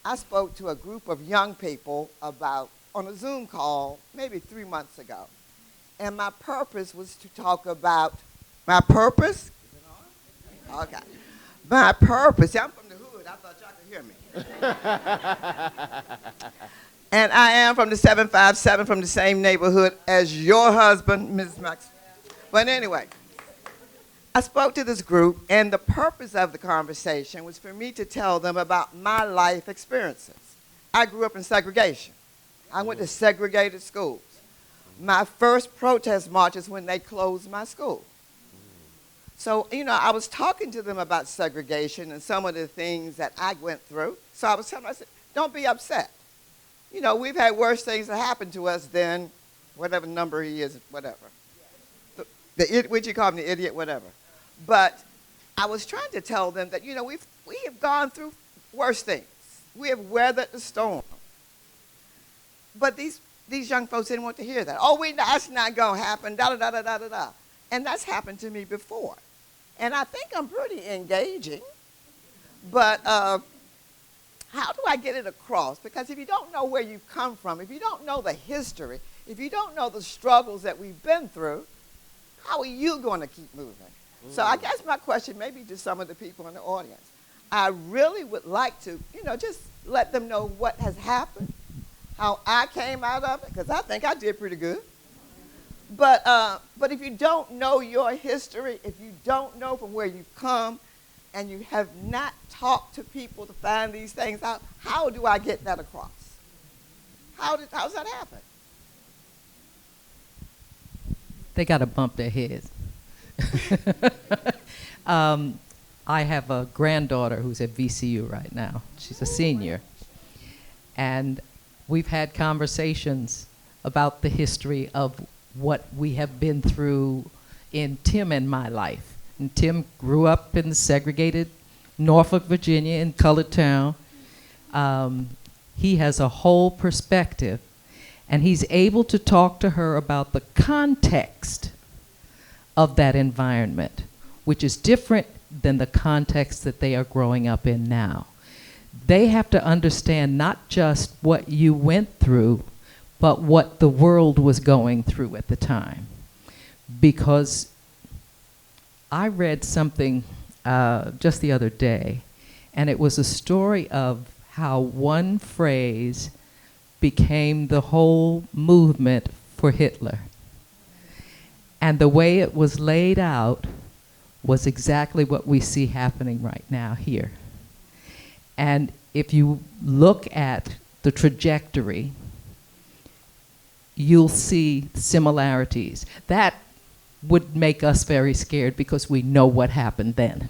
I spoke to a group of young people on a Zoom call maybe 3 months ago. And my purpose was to talk about my purpose. Okay. My purpose. See, I'm from the hood. I thought y'all could hear me. And I am from the 757, from the same neighborhood as your husband, Mrs. Max. But anyway, I spoke to this group, and the purpose of the conversation was for me to tell them about my life experiences. I grew up in segregation. I went to segregated schools. My first protest march is when they closed my school. So, I was talking to them about segregation and some of the things that I went through. So I was telling them, I said, don't be upset. We've had worse things that happened to us than whatever number he is, whatever. What you call him, the idiot, whatever. But I was trying to tell them that, we have gone through worse things. We have weathered the storm. But these young folks didn't want to hear that. Oh, that's not going to happen, da-da-da-da-da-da-da. And that's happened to me before. And I think I'm pretty engaging. But how do I get it across? Because if you don't know where you've come from, if you don't know the history, if you don't know the struggles that we've been through, how are you going to keep moving? So I guess my question maybe to some of the people in the audience, I really would like to, just let them know what has happened, how I came out of it, because I think I did pretty good. But if you don't know your history, if you don't know from where you've come, and you have not talked to people to find these things out, how do I get that across? How's that happen? They got to bump their heads. I have a granddaughter who's at VCU right now. She's a senior. And we've had conversations about the history of what we have been through in Tim and my life. And Tim grew up in the segregated Norfolk, Virginia, in Colored Town. He has a whole perspective, and he's able to talk to her about the context of that environment, which is different than the context that they are growing up in now. They have to understand not just what you went through, but what the world was going through at the time. Because I read something just the other day, and it was a story of how one phrase became the whole movement for Hitler. And the way it was laid out was exactly what we see happening right now here. And if you look at the trajectory, you'll see similarities. That would make us very scared because we know what happened then.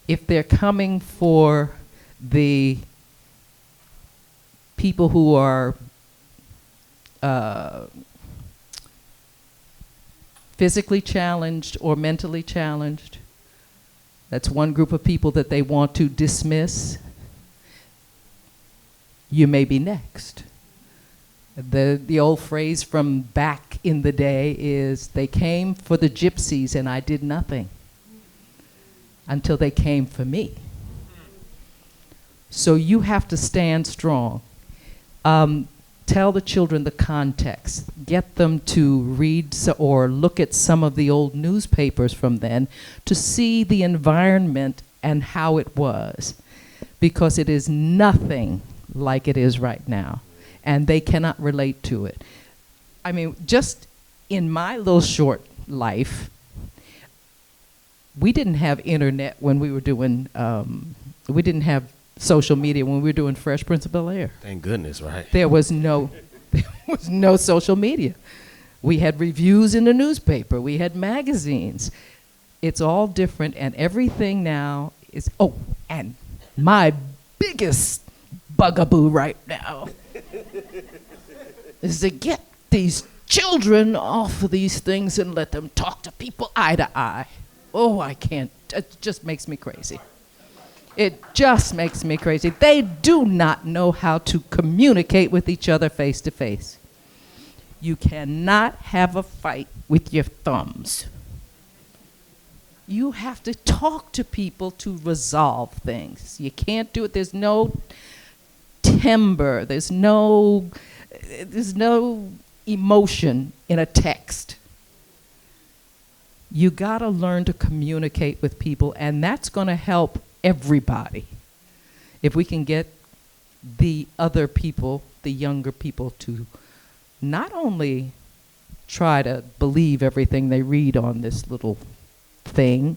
If they're coming for the people who are physically challenged or mentally challenged, that's one group of people that they want to dismiss, you may be next. The old phrase from back in the day is, they came for the gypsies and I did nothing until they came for me. So you have to stand strong. Tell the children the context. Get them to read or look at some of the old newspapers from then to see the environment and how it was, because it is nothing like it is right now. And they cannot relate to it. I mean, just in my little short life, we didn't have internet when we were doing, we didn't have social media when we were doing Fresh Prince of Bel-Air. Thank goodness, right? There was no social media. We had reviews in the newspaper. We had magazines. It's all different, and everything now is, oh, and my biggest bugaboo right now is to get these children off of these things and let them talk to people eye to eye. Oh, I can't. It just makes me crazy. It just makes me crazy. They do not know how to communicate with each other face to face. You cannot have a fight with your thumbs. You have to talk to people to resolve things. You can't do it. There's no timber. There's no emotion in a text. You gotta learn to communicate with people, and that's gonna help everybody. If we can get the other people, the younger people, to not only try to believe everything they read on this little thing,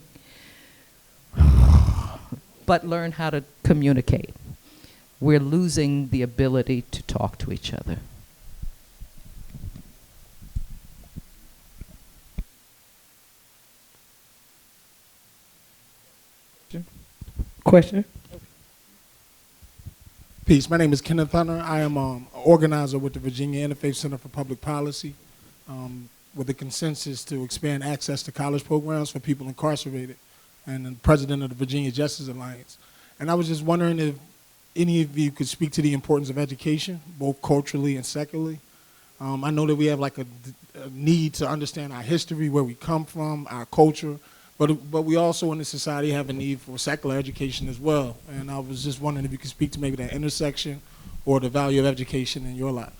but learn how to communicate. We're losing the ability to talk to each other. Question? Peace. My name is Kenneth Hunter. I am an organizer with the Virginia Interfaith Center for Public Policy, with the consensus to expand access to college programs for people incarcerated, and the president of the Virginia Justice Alliance. And I was just wondering if any of you could speak to the importance of education, both culturally and secularly. I know that we have like a need to understand our history, where we come from, our culture, but we also in the society have a need for secular education as well. And I was just wondering if you could speak to maybe that intersection or the value of education in your life.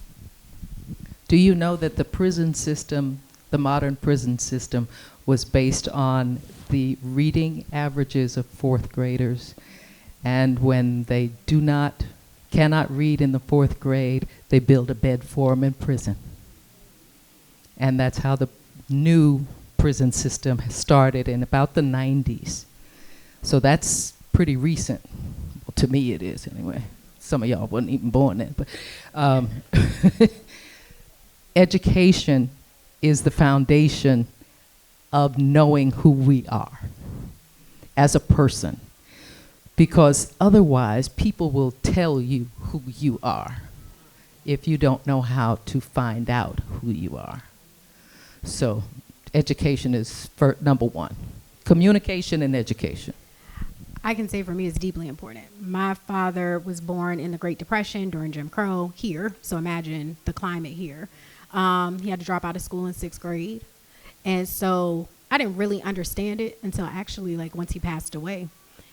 Do you know that the prison system, the modern prison system, was based on the reading averages of fourth graders? And when they cannot read in the fourth grade, they build a bed for them in prison. And that's how the new prison system has started in about the 90s. So that's pretty recent. Well, to me it is anyway. Some of y'all wasn't even born then. But education is the foundation of knowing who we are as a person. Because otherwise, people will tell you who you are if you don't know how to find out who you are. So education is number one. Communication and education. I can say for me it's deeply important. My father was born in the Great Depression during Jim Crow here, so imagine the climate here. He had to drop out of school in 6th grade. And so I didn't really understand it until actually like once he passed away.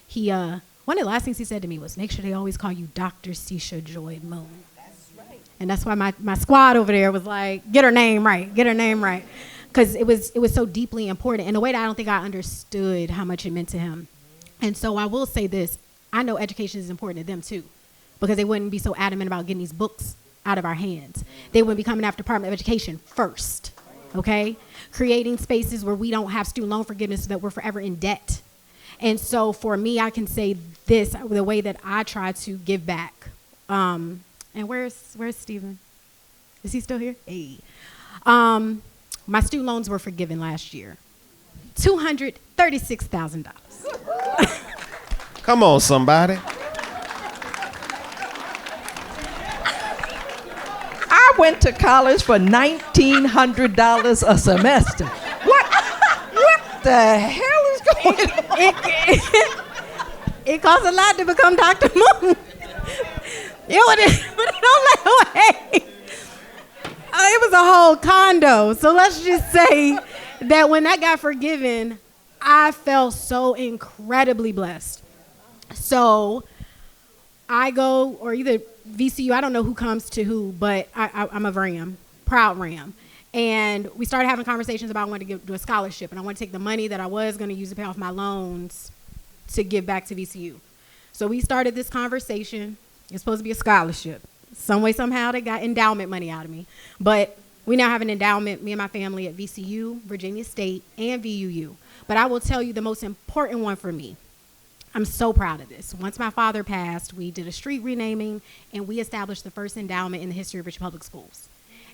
He one of the last things he said to me was, make sure they always call you Dr. Sisha Joy Moon. That's right. And that's why my squad over there was like, get her name right, get her name right. Because it was so deeply important in a way that I don't think I understood how much it meant to him. And so I will say this, I know education is important to them too, because they wouldn't be so adamant about getting these books out of our hands. They wouldn't be coming after Department of Education first, okay? Creating spaces where we don't have student loan forgiveness so that we're forever in debt. And so for me, I can say this, the way that I try to give back. And where's Stephen? Is he still here? Hey. My student loans were forgiven last year. $236,000. Come on, somebody. I went to college for $1,900 a semester. What the hell is going on? It costs a lot to become Dr. Moon. But it don't let away. It was a whole condo. So let's just say that when that got forgiven, I felt so incredibly blessed. So I go, or either VCU, I don't know who comes to who, but I'm a Ram, proud Ram. And we started having conversations about I wanted to do a scholarship, and I want to take the money that I was going to use to pay off my loans to give back to VCU. So we started this conversation. It's supposed to be a scholarship. Some way, somehow, they got endowment money out of me. But we now have an endowment, me and my family, at VCU, Virginia State, and VUU. But I will tell you the most important one for me. I'm so proud of this. Once my father passed, we did a street renaming, and we established the first endowment in the history of Richmond Public Schools.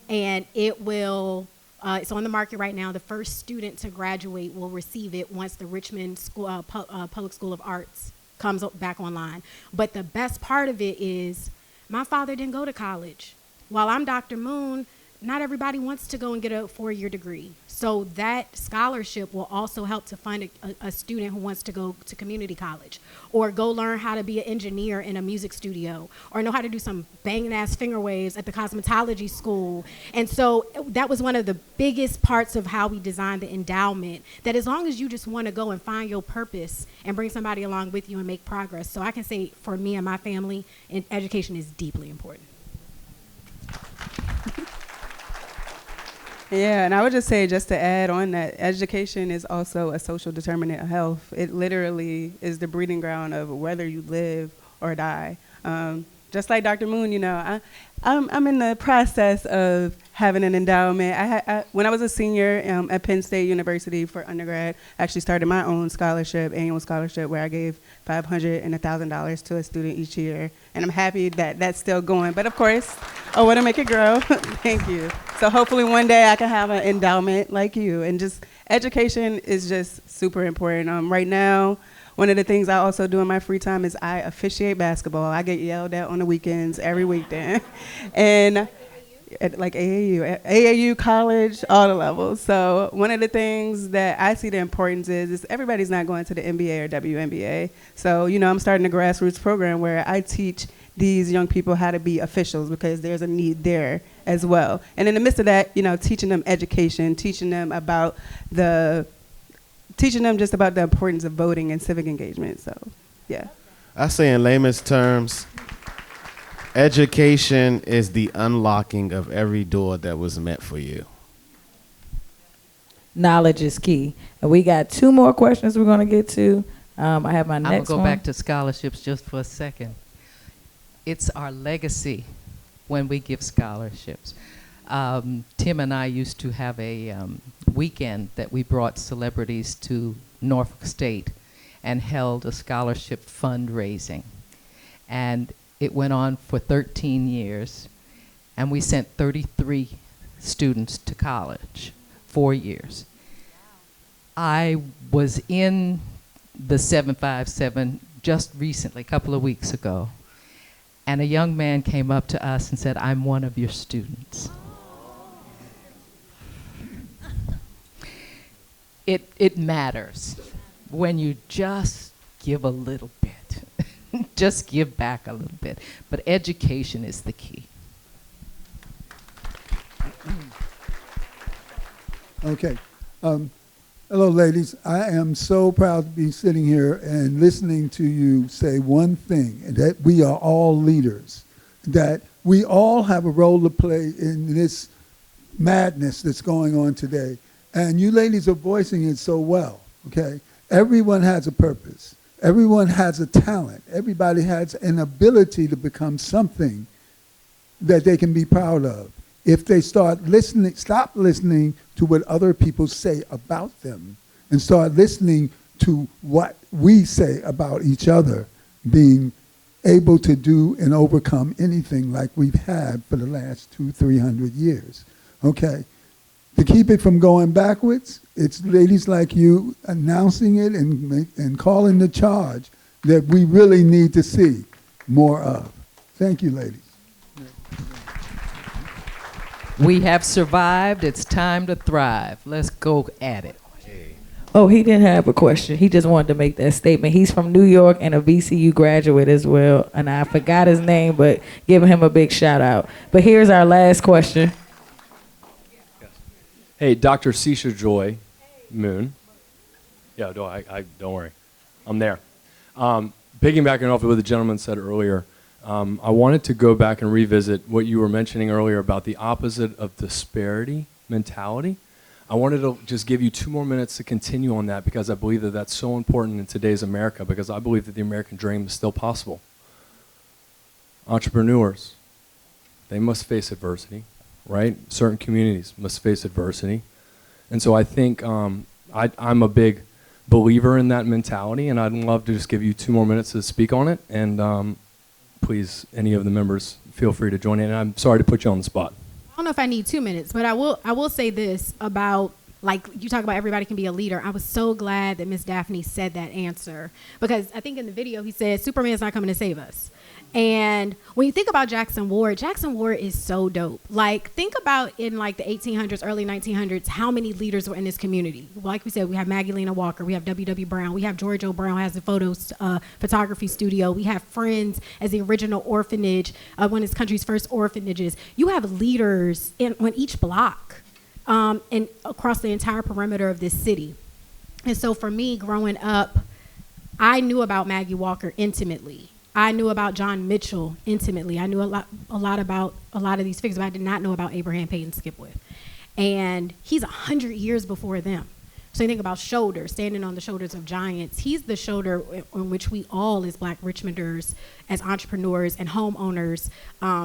And it will, it's on the market right now. The first student to graduate will receive it once the Richmond School, Public School of Arts comes back online. But the best part of it is my father didn't go to college. while I'm Dr. Moon, not everybody wants to go and get a 4-year degree. So that scholarship will also help to fund a student who wants to go to community college or go learn how to be an engineer in a music studio or know how to do some banging ass finger waves at the cosmetology school. And so that was one of the biggest parts of how we designed the endowment, that as long as you just want to go and find your purpose and bring somebody along with you and make progress. So I can say for me and my family, education is deeply important. Yeah, and I would just say, just to add on that, education is also a social determinant of health. It literally is the breeding ground of whether you live or die. Just like Dr. Moon, you know, I'm in the process of having an endowment. When I was a senior at Penn State University for undergrad, I actually started my own annual scholarship, where I gave $500 and $1,000 to a student each year. And I'm happy that that's still going. But of course, I want to make it grow. Thank you. So hopefully one day I can have an endowment like you. And just education is just super important. Right now, one of the things I also do in my free time is I officiate basketball. I get yelled at on the weekends every weekend. And at like AAU, college, all the levels. So one of the things that I see the importance is everybody's not going to the NBA or WNBA. So, you know, I'm starting a grassroots program where I teach these young people how to be officials, because there's a need there as well. And in the midst of that, you know, teaching them education, teaching them just about the importance of voting and civic engagement. So, yeah. I say in layman's terms, education is the unlocking of every door that was meant for you. Knowledge is key. And we got 2 more questions we're going to get to. I have my next one. I'm going to go back to scholarships just for a second. It's our legacy when we give scholarships. Tim and I used to have a weekend that we brought celebrities to Norfolk State and held a scholarship fundraising. And it went on for 13 years, and we sent 33 students to college, 4 years. I was in the 757 just recently, a couple of weeks ago, and a young man came up to us and said, "I'm one of your students." It matters when you just give a little bit. Just give back a little bit. But education is the key. Okay. Hello, ladies. I am so proud to be sitting here and listening to you say one thing, and that we are all leaders, that we all have a role to play in this madness that's going on today. And you ladies are voicing it so well, okay? Everyone has a purpose. Everyone has a talent. Everybody has an ability to become something that they can be proud of. If they start listening, stop listening to what other people say about them and start listening to what we say about each other, being able to do and overcome anything like we've had for the last 200-300 years, okay? To keep it from going backwards, it's ladies like you announcing it and calling the charge that we really need to see more of. Thank you, ladies. We have survived. It's time to thrive. Let's go at it. Oh, he didn't have a question. He just wanted to make that statement. He's from New York and a VCU graduate as well. And I forgot his name, but giving him a big shout out. But here's our last question. Hey, Dr. Sisha Joy Moon. Yeah, don't worry. I'm there. Piggybacking off of what the gentleman said earlier, I wanted to go back and revisit what you were mentioning earlier about the opposite of disparity mentality. I wanted to just give you 2 more minutes to continue on that, because I believe that that's so important in today's America, because I believe that the American dream is still possible. Entrepreneurs, they must face adversity, right? Certain communities must face adversity. And so I think I'm a big believer in that mentality, and I'd love to just give you 2 more minutes to speak on it. And please, any of the members, feel free to join in. And I'm sorry to put you on the spot. I don't know if I need 2 minutes, but I will say this about Like you talk about everybody can be a leader. I was so glad that Miss Daphne said that answer, because I think in the video he said Superman's not coming to save us. And when you think about Jackson Ward is so dope. Like, think about in like the 1800s, early 1900s, how many leaders were in this community. Like we said, we have Magdalena Walker, we have W.W. Brown, we have George O. Brown has the photography studio, we have Friends as the original orphanage, one of this country's first orphanages. You have leaders on each block and across the entire perimeter of this city. And so for me, growing up, I knew about Maggie Walker intimately. I knew about John Mitchell intimately. I knew a lot about a lot of these figures, but I did not know about Abraham Payton Skipwith. And he's 100 years before them. So you think about shoulders, standing on the shoulders of giants. He's the shoulder on which we all as Black Richmonders, as entrepreneurs and homeowners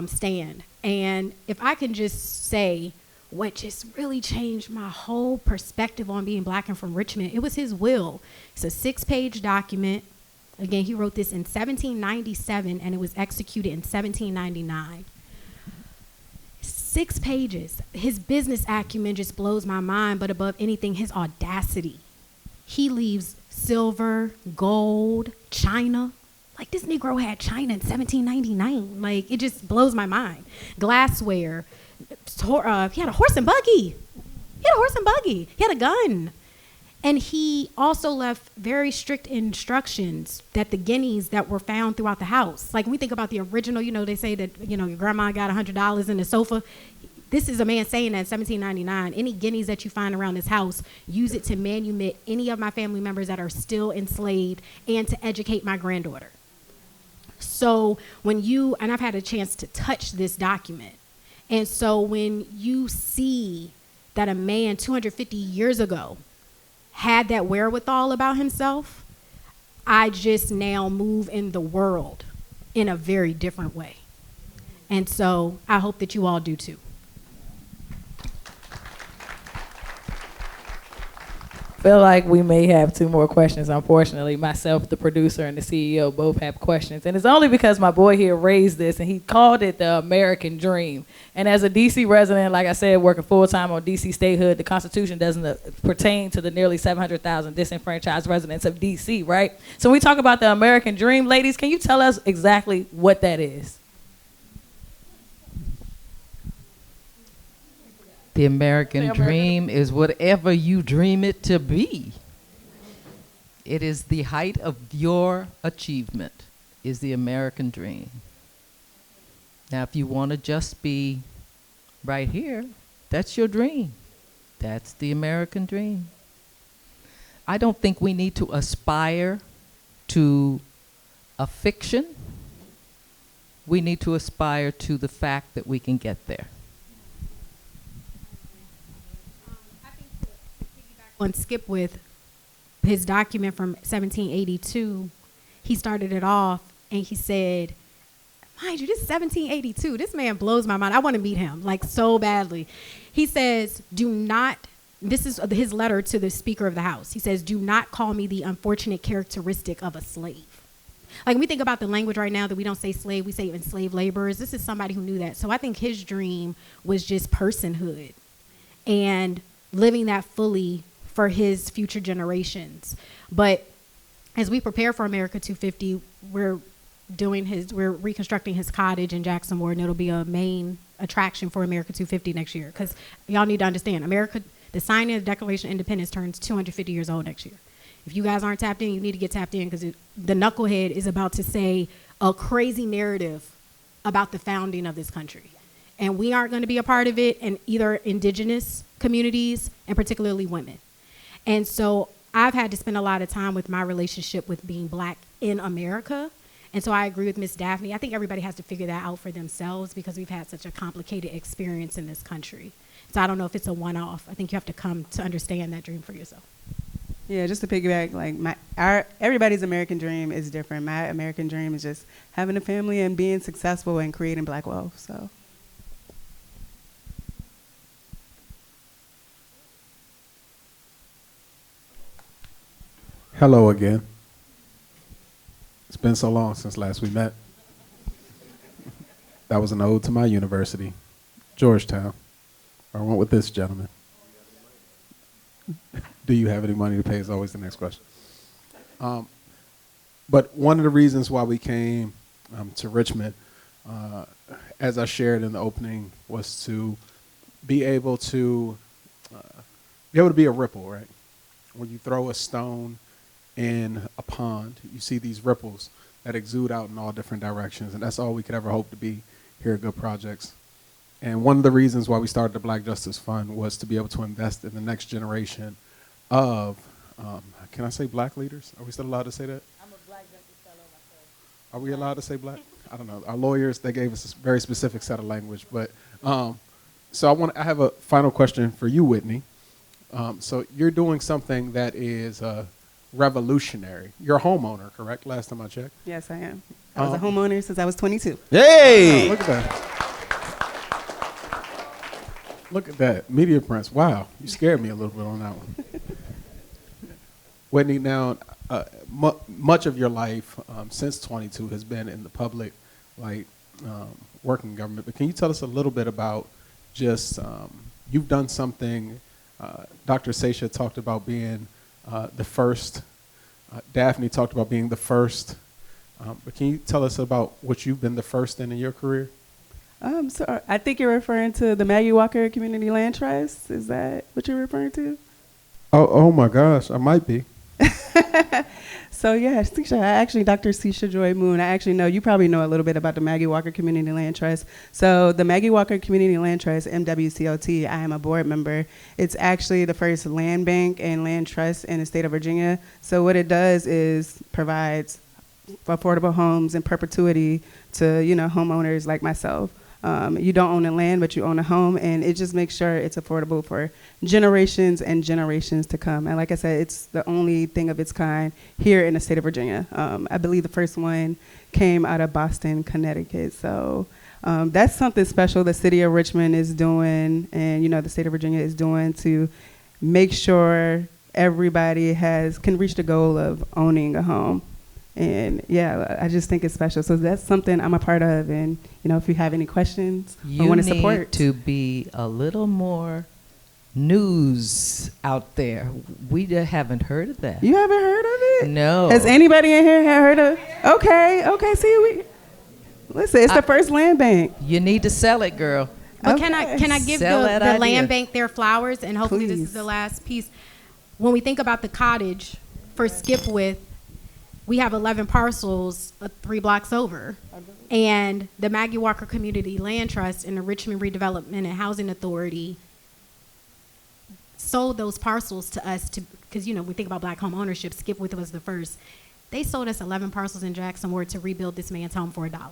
stand. And if I can just say what just really changed my whole perspective on being Black and from Richmond, it was his will. It's a 6-page document. Again, he wrote this in 1797, and it was executed in 1799. 6 pages. His business acumen just blows my mind, but above anything, his audacity. He leaves silver, gold, china. Like, this Negro had china in 1799. Like, it just blows my mind. Glassware. He had a horse and buggy. He had a gun. And he also left very strict instructions that the guineas that were found throughout the house, like when we think about the original, they say that, your grandma got $100 in the sofa. This is a man saying that in 1799, any guineas that you find around this house, use it to manumit any of my family members that are still enslaved and to educate my granddaughter. So and I've had a chance to touch this document. And so when you see that a man 250 years ago had that wherewithal about himself, I just now move in the world in a very different way. And so I hope that you all do too. Feel like we may have 2 more questions. Unfortunately, myself, the producer, and the CEO both have questions. And it's only because my boy here raised this, and he called it the American dream. And as a D.C. resident, like I said, working full-time on D.C. statehood, the Constitution doesn't pertain to the nearly 700,000 disenfranchised residents of D.C., right? So when we talk about the American dream, ladies, can you tell us exactly what that is? The American dream is whatever you dream it to be. It is the height of your achievement, is the American dream. Now, if you want to just be right here, that's your dream. That's the American dream. I don't think we need to aspire to a fiction. We need to aspire to the fact that we can get there. On Skipwith, his document from 1782, he started it off and he said, mind you, this is 1782. This man blows my mind. I want to meet him, like, so badly. He says, this is his letter to the Speaker of the House. He says, do not call me the unfortunate characteristic of a slave. Like, when we think about the language right now that we don't say slave, we say enslaved laborers. This is somebody who knew that. So I think his dream was just personhood and living that fully for his future generations. But as we prepare for America 250, we're reconstructing his cottage in Jackson Ward, and it'll be a main attraction for America 250 next year. Because y'all need to understand, the signing of the Declaration of Independence turns 250 years old next year. If you guys aren't tapped in, you need to get tapped in, because the knucklehead is about to say a crazy narrative about the founding of this country. And we aren't going to be a part of it, and either indigenous communities, and particularly women. And so I've had to spend a lot of time with my relationship with being Black in America. And so I agree with Ms. Daphne. I think everybody has to figure that out for themselves, because we've had such a complicated experience in this country. So I don't know if it's a one-off. I think you have to come to understand that dream for yourself. Yeah, just to piggyback, like everybody's American dream is different. My American dream is just having a family and being successful and creating Black wealth. So. Hello again. It's been so long since last we met. That was an ode to my university, Georgetown. I went with this gentleman. do you have any money to pay is always the next question. But one of the reasons why we came to Richmond, as I shared in the opening, was to be able to be a ripple, right? When you throw a stone in a pond, you see these ripples that exude out in all different directions, and that's all we could ever hope to be here at Good Projects. And one of the reasons why we started the Black Justice Fund was to be able to invest in the next generation of, can I say black leaders? Are we still allowed to say that? I'm a Black Justice Fellow myself. Are we allowed to say black? I don't know. Our lawyers, they gave us a very specific set of language. But so I have a final question for you, Whitney. So you're doing something that is revolutionary. You're a homeowner, correct? Last time I checked. Yes, I am. I was a homeowner since I was 22. Hey! Oh, look at that. Look at that. Media Prince. Wow. You scared me a little bit on that one. Whitney, now, much of your life since 22 has been in the public, working government. But can you tell us a little bit about just, you've done something, Dr. Seisha talked about being the first, Daphne talked about being the first, but can you tell us about what you've been the first in your career? So I think you're referring to the Maggie Walker Community Land Trust. Is that what you're referring to? Oh my gosh, I might be. So yeah, Dr. Seisha Joy Moon, I actually know, you probably know a little bit about the Maggie Walker Community Land Trust. So the Maggie Walker Community Land Trust, MWCOT, I am a board member. It's actually the first land bank and land trust in the state of Virginia. So what it does is provides affordable homes in perpetuity to, homeowners like myself. You don't own the land, but you own a home, and it just makes sure it's affordable for generations and generations to come. And like I said, it's the only thing of its kind here in the state of Virginia. I believe the first one came out of Boston, Connecticut. So that's something special the city of Richmond is doing, and the state of Virginia is doing to make sure everybody can reach the goal of owning a home. And yeah, I just think it's special. So that's something I'm a part of. And, if you have any questions or want to support. You need to be a little more news out there. We haven't heard of that. You haven't heard of it? No. Has anybody in here heard of it? Okay. See, listen, it's the first land bank. You need to sell it, girl. But Okay. can I give Sell that the idea. land bank their flowers? And hopefully this Please. is the last piece. When we think about the cottage for Skipwith, we have 11 parcels 3 blocks over. And the Maggie Walker Community Land Trust and the Richmond Redevelopment and Housing Authority sold those parcels to us because, we think about black home ownership. Skipwith was the first. They sold us 11 parcels in Jackson Ward to rebuild this man's home for $1.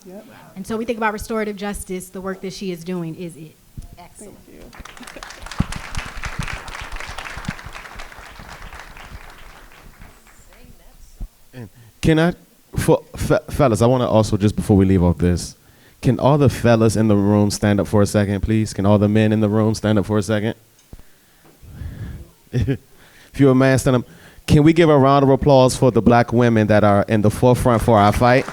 Yep. And so we think about restorative justice. The work that she is doing is it. Excellent. Thank you. Can I, fellas, I want to also, just before we leave off this, can all the fellas in the room stand up for a second, please? Can all the men in the room stand up for a second? If you're a man, stand up. Can we give a round of applause for the black women that are in the forefront for our fight?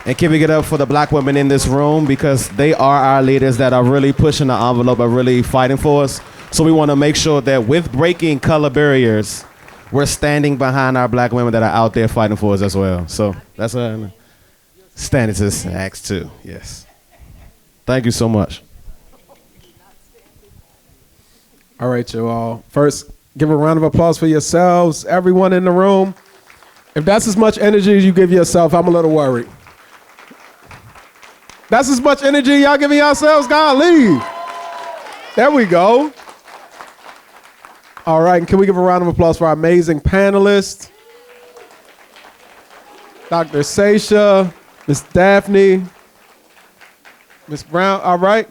And can we get up for the black women in this room, because they are our leaders that are really pushing the envelope and really fighting for us. So we want to make sure that with breaking color barriers, we're standing behind our black women that are out there fighting for us as well. So that's a standing to Acts 2. Yes. Thank you so much. All right, you all. First, give a round of applause for yourselves, everyone in the room. If that's as much energy as you give yourself, I'm a little worried. That's as much energy y'all giving yourselves? Golly. There we go. All right, and can we give a round of applause for our amazing panelists? Dr. Seisha, Ms. Daphne, Ms. Brown, all right.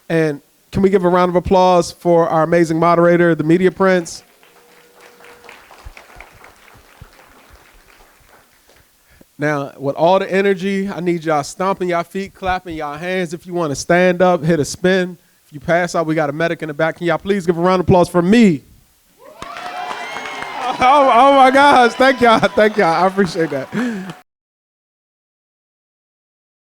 And can we give a round of applause for our amazing moderator, the Media Prince? Now, with all the energy, I need y'all stomping y'all feet, clapping y'all hands. If you want to stand up, hit a spin. If you pass out, we got a medic in the back. Can y'all please give a round of applause for me? Oh my gosh, thank y'all, I appreciate that.